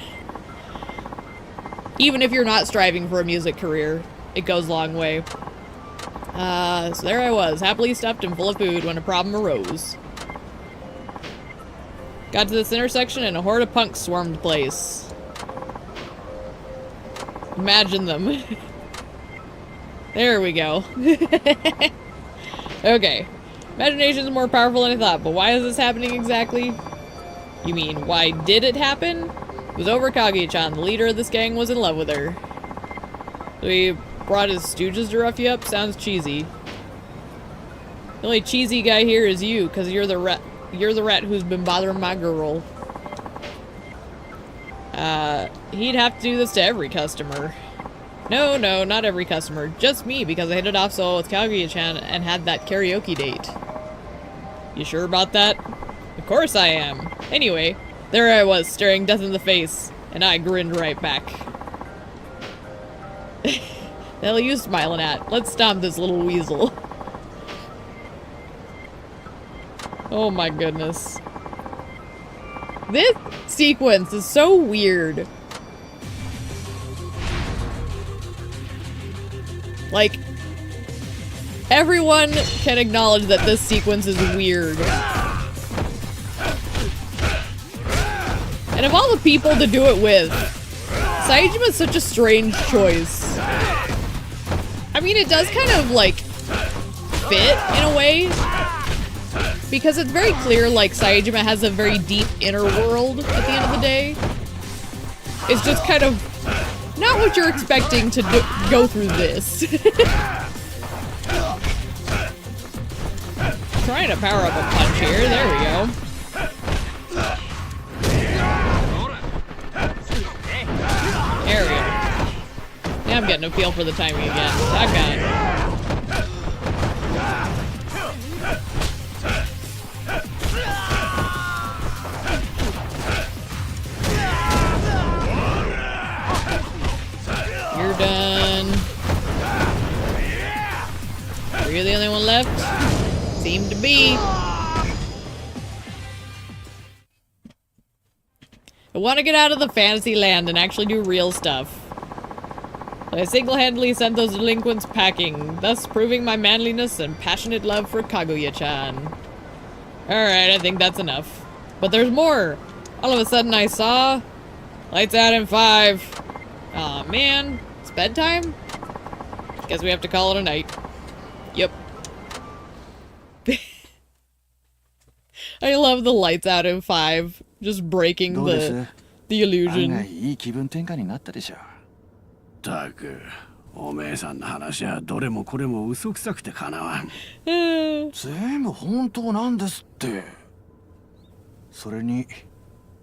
Even if you're not striving for a music career, it goes a long way. So there I was, happily stuffed and full of food when a problem arose. Got to this intersection and a horde of punks swarmed the place. Imagine them. There we go. Okay. Imagination's more powerful than I thought, but why is this happening exactly? You mean, why did it happen? It was over Kaguya-chan. The leader of this gang was in love with her. So he brought his stooges to rough you up? Sounds cheesy. The only cheesy guy here is you, because you're the rat. You're the rat who's been bothering my girl. He'd have to do this to every customer. No, not every customer. Just me, because I hit it off so well with Kaguya-chan and had that karaoke date. You sure about that? Of course I am. Anyway, there I was, staring death in the face, and I grinned right back. The hell are you smiling at? Let's stomp this little weasel. Oh my goodness. This sequence is so weird. Like, everyone can acknowledge that this sequence is weird. And of all the people to do it with, Saejima is such a strange choice. I mean, it does kind of, like, fit in a way. Because it's very clear, like, Saejima has a very deep inner world at the end of the day. It's just kind of not what you're expecting to go through this. Trying to power up a punch here. There we go. There we go. Now I'm getting a feel for the timing again. Doggone. You're done. Are you the only one left? Seem to be. I want to get out of the fantasy land and actually do real stuff. I single-handedly sent those delinquents packing, thus proving my manliness and passionate love for Kaguya-chan. Alright, I think that's enough. But there's more! All of a sudden I saw... Lights out in 5. Aw, man. It's bedtime? Guess we have to call it a night. Yep. I love the lights out in 5. Just breaking the illusion. いい気分転換になったでしょ。たく、おめえさんの話はどれもこれも嘘くさくてかなわん。全部本当なんですって。それに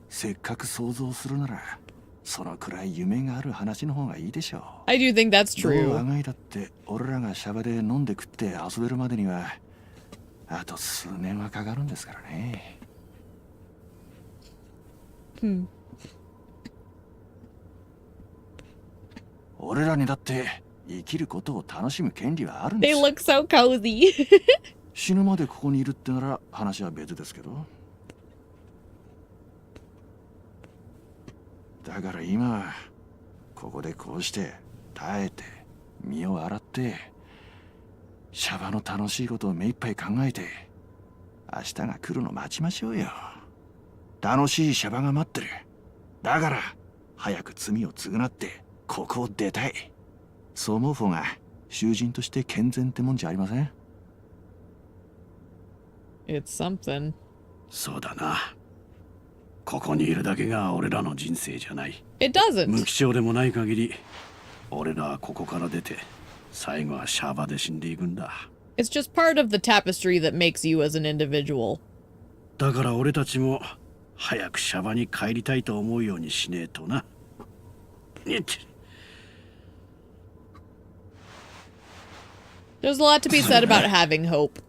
せっかく想像するならそのくらい夢がある話の方がいいでしょう。I do think that's どう true. あがいだって俺らがシャバで飲んで食って遊べるまでにはあと数年はかかるんですからね。俺らにだって生きることを楽しむ権利はあるんで They す。 look so cozy. 死ぬまでここにいるってなら話は別ですけど。だから今ここでこうして耐えて身を洗ってシャバの楽しいことを目いっぱい考えて明日が来るの待ちましょうよ。楽しいシャバが待ってる。だから早く罪を償ってここを出たい。そう思う方が囚人として健全ってもんじゃありません。It's something. そうだな。ここにいるだけが俺らの人生じゃない。It doesn't. 無期懲でもない限り、俺らはここから出て、最後はシャバで死んでいくんだ。It's just part of the tapestry that makes you as an individual. だから俺たちも早くシャバに帰りたいと思うようにしねえとな。There's a lot to be said about having hope.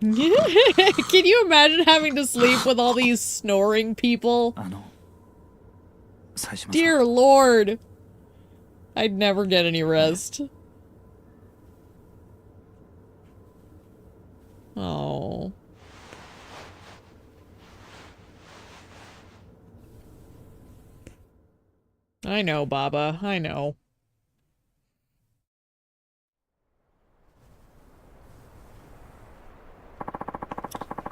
Can you imagine having to sleep with all these snoring people? Dear Lord. I'd never get any rest. Oh. I know, Baba. I know.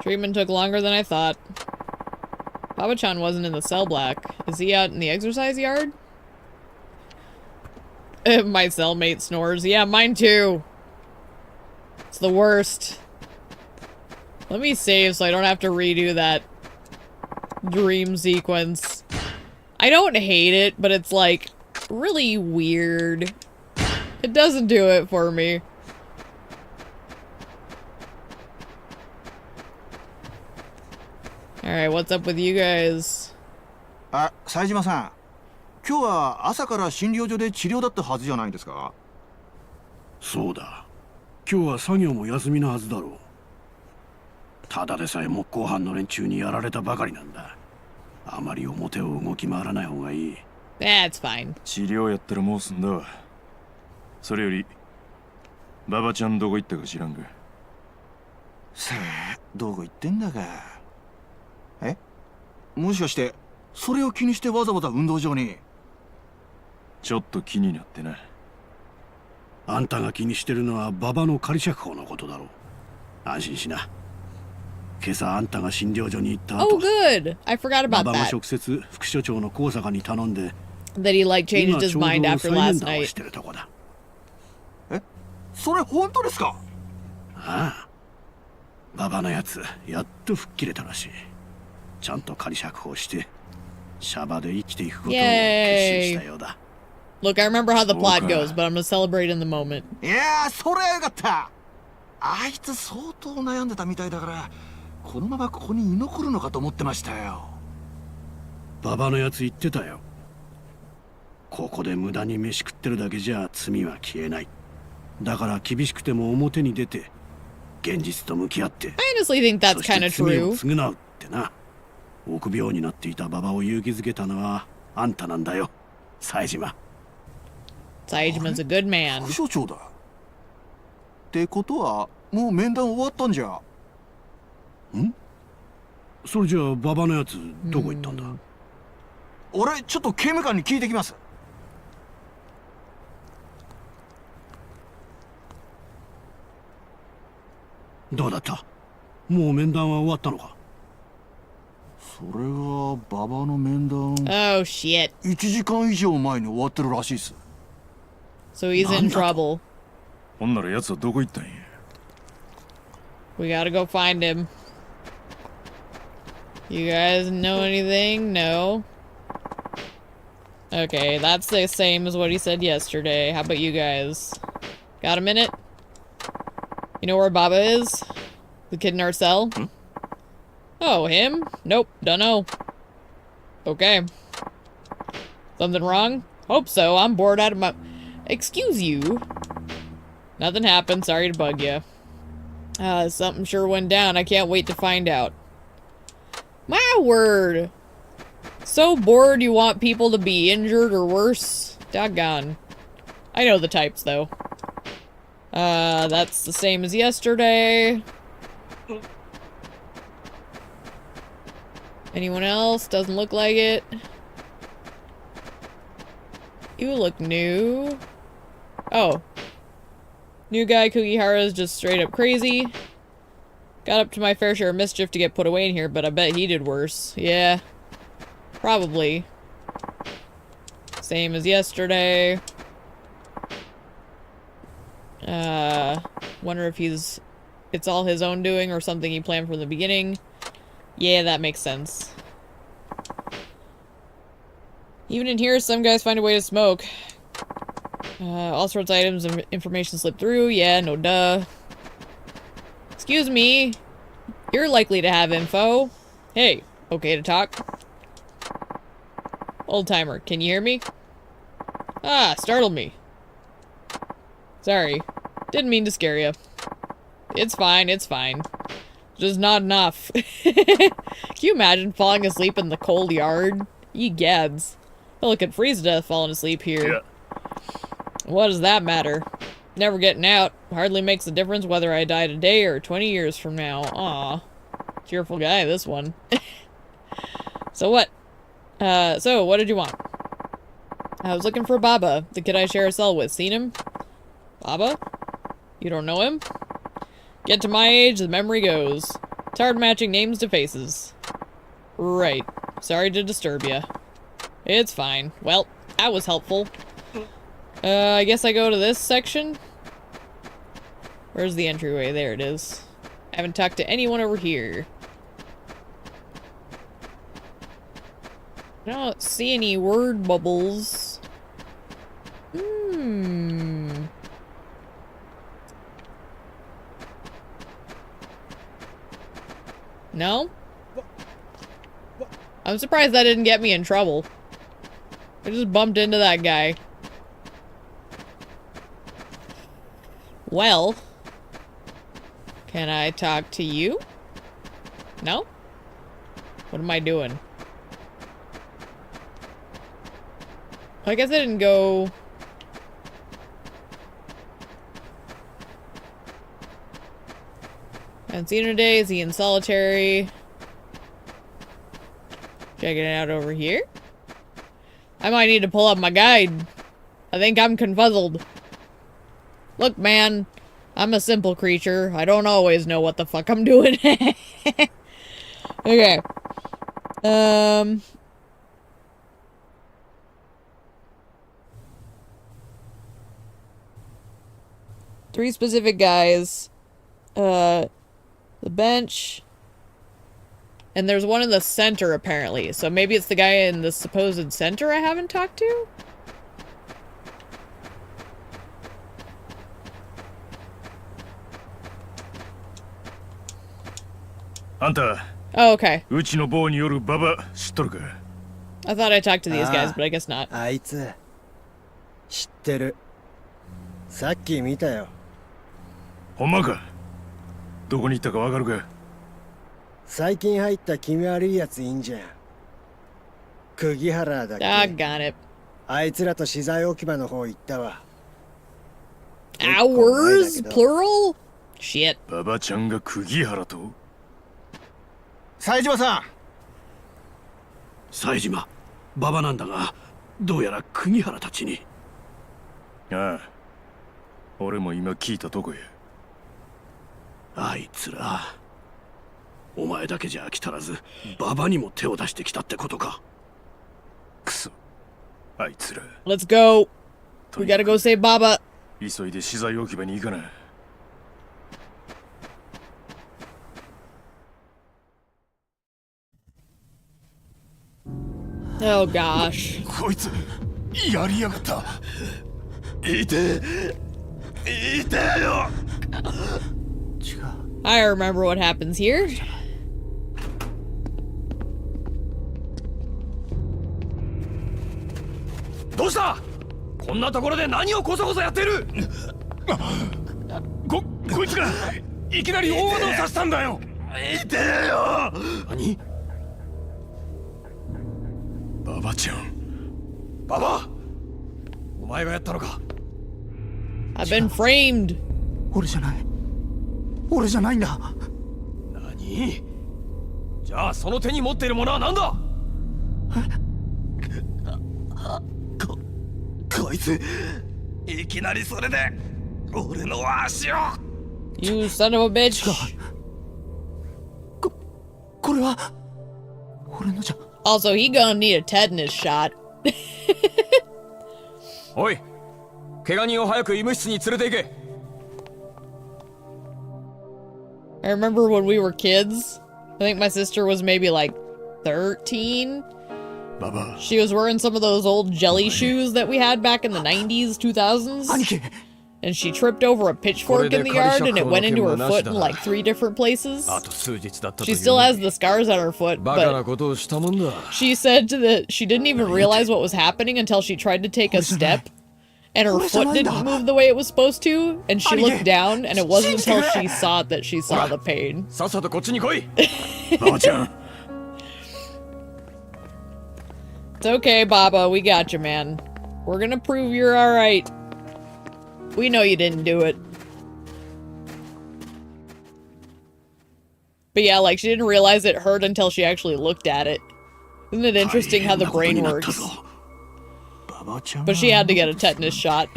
Treatment took longer than I thought. Baba-chan wasn't in the cell block. Is he out in the exercise yard? My cellmate snores. Yeah, mine too. It's the worst. Let me save so I don't have to redo that dream sequence. I don't hate it, but it's like really weird. It doesn't do it for me. Alright, what's up with you guys? あ、冴島さん。今日は朝から診療所で治療だったはずじゃないですか。そうだ。今日は作業も休みなはずだろう。ただでさえ木工班の連中にやられたばかりなんだ。あまり表を動き回らない方がいい。That's fine. 治療やったらもう済んだわ。それより馬場ちゃんどこ行ったか知らんが。さあ、どこ行ってんだか。え？もしかしてそれを気にしてわざわざ運動場に？ちょっと気になってな。あんたが気にしてるのは馬場の仮釈放のことだろう。安心しな。今朝あんたが診療所に行った後、Oh, good. I forgot 馬 about 場が that. 直接副所長の高坂に頼んで、 That he like 今 changed ち his ょう mind ど after 再面 last 談を night. してるとこだ。それ本当ですか？ああ、馬場のやつやっと吹っ切れたらしい。ちゃんと仮釈放してシャバで生きていくことを決心したようだ。 Look, I remember how the plot Okay. goes, but I'm gonna celebrate in the moment. いやー、それはよかった。あいつ相当悩んでたみたいだから、このままここに居残るのかと思ってましたよ。馬場のやつ言ってたよ。ここで無駄に飯食ってるだけじゃ罪は消えない。だから厳しくても表に出て現実と向き合って、 I honestly think that's そして kind of 罪を true. 償うってな。臆病になっていた馬場を勇気づけたのはあんたなんだよ、冴島。 Saijima's a good man. 副所長だ。ってことはもう面談終わったんじゃ。それじゃあ馬場のやつどこ行ったんだ？俺ちょっと刑務官に聞いてきます。どうだった？もう面談は終わったのか？それが馬場の面談 Oh shit. 1時間以上前に終わってるらしいっす。 So he's in trouble. ほんなら奴はどこ行ったんや。 We gotta go find him. You guys know anything? No. Okay, that's the same as what he said yesterday. How about you guys? Got a minute? You know where Baba is? The kid in our cell? Oh, him? Nope, dunno. Okay. Something wrong? Hope so. I'm bored out of my... Excuse you. Nothing happened. Sorry to bug you. Something sure went down. I can't wait to find out. My word. So bored you want people to be injured or worse? Doggone. I know the types, though. That's the same as yesterday. Anyone else? Doesn't look like it. You look new. Oh. New guy Kugihara is just straight up crazy. Got up to my fair share of mischief to get put away in here, but I bet he did worse. Yeah. Probably. Same as yesterday. Wonder if it's all his own doing or something he planned from the beginning. Yeah, that makes sense. Even in here, some guys find a way to smoke. All sorts of items and information slip through. Yeah, no duh. Excuse me. You're likely to have info. Hey, okay to talk? Old timer, can you hear me? Ah, startled me. Sorry. Didn't mean to scare you. It's fine, it's fine. Just not enough. Can you imagine falling asleep in the cold yard? Ye gads. Hell, it could freeze to death falling asleep here. Yeah. What does that matter? Never getting out. Hardly makes a difference whether I die today or 20 years from now. Aw. Cheerful guy, this one. So what? So what did you want? I was looking for Baba, the kid I share a cell with. Seen him? Baba? You don't know him? Get to my age, the memory goes. It's hard matching names to faces. Right. Sorry to disturb you. It's fine. Well, that was helpful. I guess I go to this section? Where's the entryway? There it is. I haven't talked to anyone over here. I don't see any word bubbles. No? I'm surprised that didn't get me in trouble. I just bumped into that guy. Well, can I talk to you? No? What am I doing? I guess I didn't go... I haven't seen him today. Is he in solitary? Checking it out over here. I might need to pull up my guide. I think I'm confuzzled. Look, man. I'm a simple creature. I don't always know what the fuck I'm doing. Okay. Three specific guys. The bench. And there's one in the center, apparently. So maybe it's the guy in the supposed center I haven't talked to? Anta. Oh, okay. うちの坊によるババ知っとるか I thought I talked to these guys, but I guess not. あいつ知ってる。さっき見たよ。ほんまかどこに行ったかわかるか最近入った気味悪いやついんじゃん。釘原だっけ。Doggone it. あいつらと資材置き場の方行ったわ。 Ours? Plural? Shit. ババちゃんが釘原と冴島さん。冴島、馬場なんだが、どうやら釘原たちに。ああ、俺も今聞いたとこや。あいつら、お前だけじゃ飽き足らず、馬場にも手を出してきたってことか。クソ、あいつら。Let's go. We gotta go save Baba. 急いで資材置き場に行かな。Oh gosh. こいつやりやがった。いてよ。I remember what happens here. どうしたこんなところで何をこそこそやってるこいつがいきなり大技を刺したんだよ。いてよ。何ババちゃん。ババお前がやったのか。 I've been framed. 俺じゃないんだ。何じゃあその手に持っているものは何だ。こいついきなりそれで俺の足を。 You son of a bitch. これは俺のじゃ。 Also, he gonna need a tetanus shot. おい怪我人を早く医務室に連れて行け。 I remember when we were kids. I think my sister was maybe like 13. Baba. She was wearing some of those old jelly shoes that we had back in the 90s, 2000s. And she tripped over a pitchfork in the yard and it went into her foot in like 3 different places. She still has the scars on her foot, but she said that she didn't even realize what was happening until she tried to take a step. And her foot didn't move the way it was supposed to, and she looked down, and it wasn't until she saw it that she saw the pain. It's okay, Baba, we got you, man. We're gonna prove you're alright. We know you didn't do it. But yeah, like, she didn't realize it hurt until she actually looked at it. Isn't it interesting how the brain works? But she had to get a tetanus shot.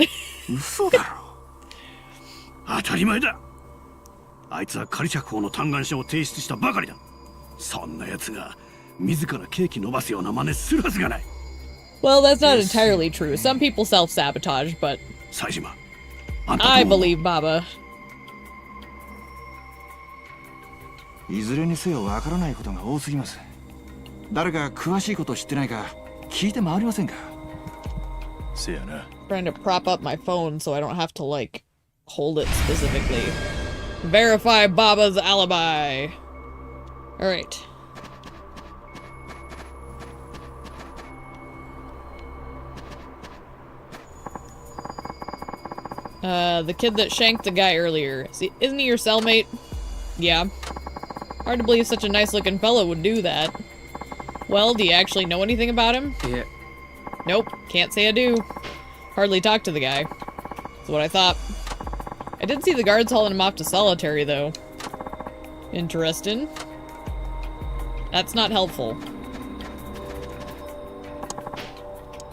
当たり前だ。あいつは仮釈放の嘆願書を提出したばかりだ。そんな奴が自らケーキ伸ばすような真似するはずがない。Well, that's not entirely true. Some people self-sabotage, but I believe Baba. いずれにせよわからないことが多すぎます。誰か詳しいこと知ってないか聞いて回りませんか。せやな。 Trying to prop up my phone so I don't have to, like, hold it specifically. Verify Baba's alibi. Alright. The kid that shanked the guy earlier. See, isn't he your cellmate? Yeah. Hard to believe such a nice-looking fellow would do that. Well, do you actually know anything about him? Yeah. Nope, can't say I do. Hardly talked to the guy. That's what I thought. I did see the guards hauling him off to solitary, though. Interesting. That's not helpful.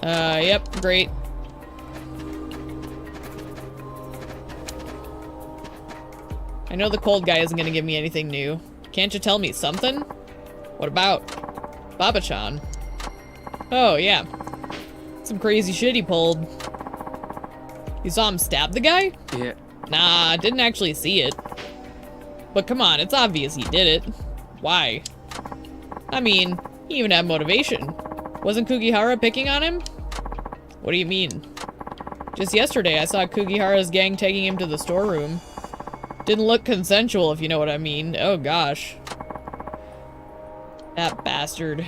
Yep, great. I know the cold guy isn't gonna give me anything new. Can't you tell me something? What about Baba-chan? Oh, yeah. Some crazy shit he pulled. You saw him stab the guy? Yeah. Nah, didn't actually see it. But come on, it's obvious he did it. Why? I mean, he even had motivation. Wasn't Kugihara picking on him? What do you mean? Just yesterday, I saw Kugihara's gang taking him to the storeroom. Didn't look consensual, if you know what I mean. Oh gosh. That bastard.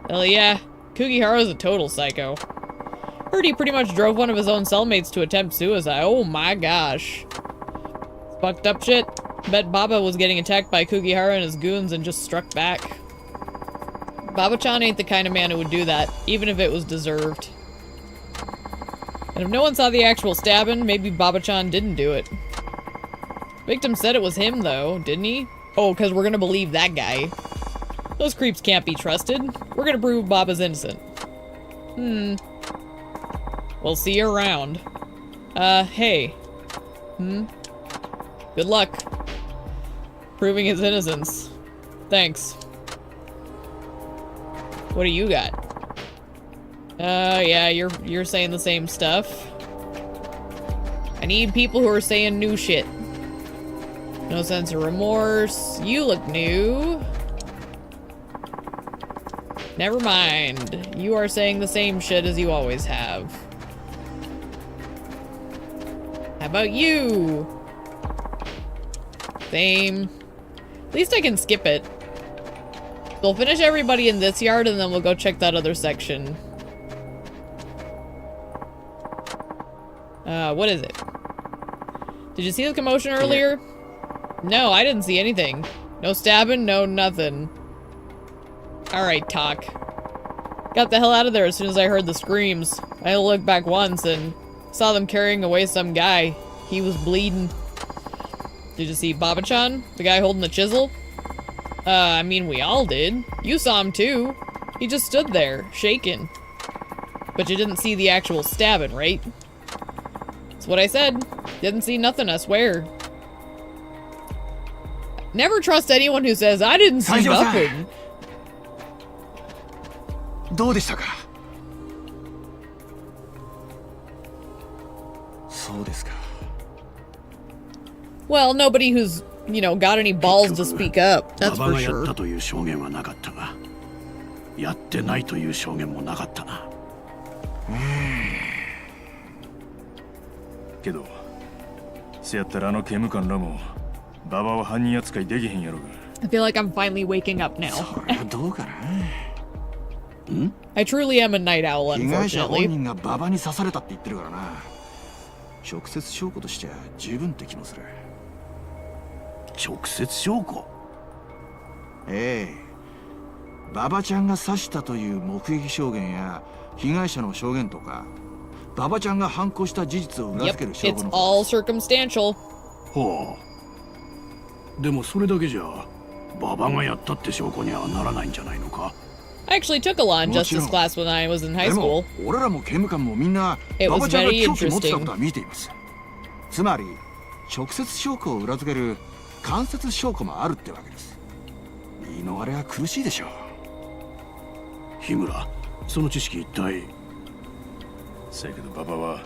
Hell yeah, Kugihara's a total psycho. Heard he pretty much drove one of his own cellmates to attempt suicide. Oh my gosh. Fucked up shit. Bet Baba was getting attacked by Kugihara and his goons and just struck back. Baba-chan ain't the kind of man who would do that, even if it was deserved. And if no one saw the actual stabbing, maybe Baba-chan didn't do it. Victim said it was him, though, didn't he? Oh, because we're gonna believe that guy. Those creeps can't be trusted. We're gonna prove Baba's innocent. We'll see you around. Hey. Good luck. Proving his innocence. Thanks. What do you got? Yeah, you're saying the same stuff. I need people who are saying new shit. No sense of remorse. You look new. Never mind. You are saying the same shit as you always have. How about you? Same. At least I can skip it. We'll finish everybody in this yard and then we'll go check that other section. What is it? Did you see the commotion earlier? No, I didn't see anything. No stabbing, no nothing. Alright, talk. Got the hell out of there as soon as I heard the screams. I looked back once and saw them carrying away some guy. He was bleeding. Did you see Baba-chan? The guy holding the chisel? I mean, we all did. You saw him too. He just stood there, shaking. But you didn't see the actual stabbing, right? That's what I said. Didn't see nothing, I swear. Never trust anyone who says, I didn't see nothing. どうでしたか。そうですか。 Well, nobody who's, you know, got any balls to speak up. That's ババ for がやっ sure. たという証言はなかったが、やってないという証言もなかったな。けど、せやったらあの刑務官らもババは犯人扱いできへんやろが。 I feel like I'm finally waking up now. それはどうかな。I truly am a night owl, 被害者本 unfortunately. 人がババに刺されたって言ってるからな。直接証拠としては十分って気もする。直接証拠？ええ。ババちゃんが刺したという目撃証言や被害者の証言とか、ババちゃんが犯行した事実を裏 Yep, 付ける証拠 it's の。 all circumstantial. ほう。でもそれだけじゃ、ババがやったって証拠にはならないんじゃないのか？ I actually took a law and justice class when I was in high でも school. 俺らも刑務官もみんな It バ was バちゃんが very 凶器持ってた interesting. ことは見ています。つまり直接証拠を裏付ける間接証拠もあるってわけです。言い逃れは苦しいでしょう。日村、その知識一体。せやけどババは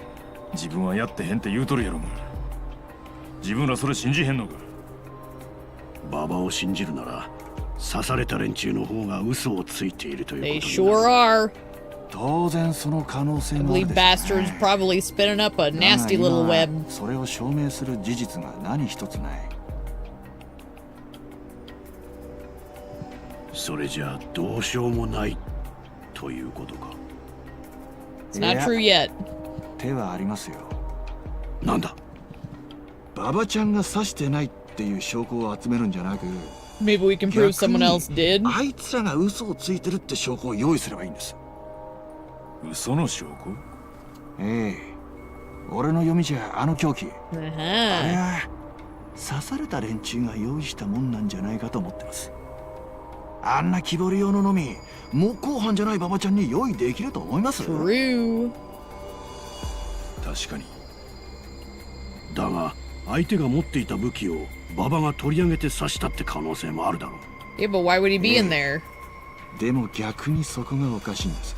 自分はやってへんって言うとるやろが。自分らそれ信じへんのか。ババを信じるなら、刺された連中の方が嘘をついているという They ことに sure なる。 are. 当然その可能性 I もある believe でしょう bastards ね。 probably spinning up a だが nasty 今 little は web. それを証明する事実が何一つない。それじゃあどうしようもないということか。 It's not いや true yet. 手はありますよ。なんだ。馬場ちゃんが刺してないっていう証拠を集めるんじゃなく、 Maybe we can prove someone else did. あいつらが嘘をついてるって証拠を用意すればいいんです。嘘の証拠？ええ、俺の読みじゃあの凶器、あれ Uh-huh. は刺された連中が用意したもんなんじゃないかと思ってます。あんな木彫り用ののみ木工班じゃない馬場ちゃんに用意できると思います？ True. 確かに。だが相手が持っていた武器を馬場が取り上げて刺したって可能性もあるだろう。 Yeah, but why would he be in there? でも逆にそこがおかしいんです。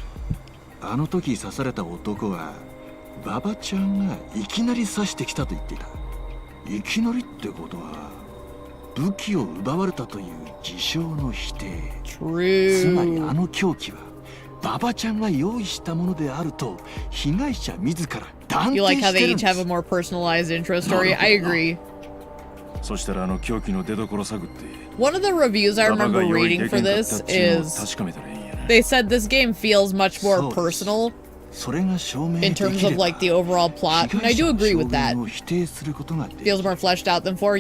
あの時刺された男は馬場ちゃんがいきなり刺してきたと言っていた。いきなりってことは武器を奪われたという自称の否定。つまり True. あの凶器は馬場ちゃんが用意したものであると被害者自ら断 You 定 like how して they るん each で have す。 a more personalized intro story? I agree. そしたらあの凶器の出所探って One of the reviews I 馬場 remember が用意 reading でき for んかった this っていうのを is 確かめたらいいんやな。 they said this game feels much more そうです。 personal それが証明 in でき terms れ of ば like the overall plot, 被 and I 害者 do の agree 証 with that. 言を否定することができる。 Feels more fleshed out than 4.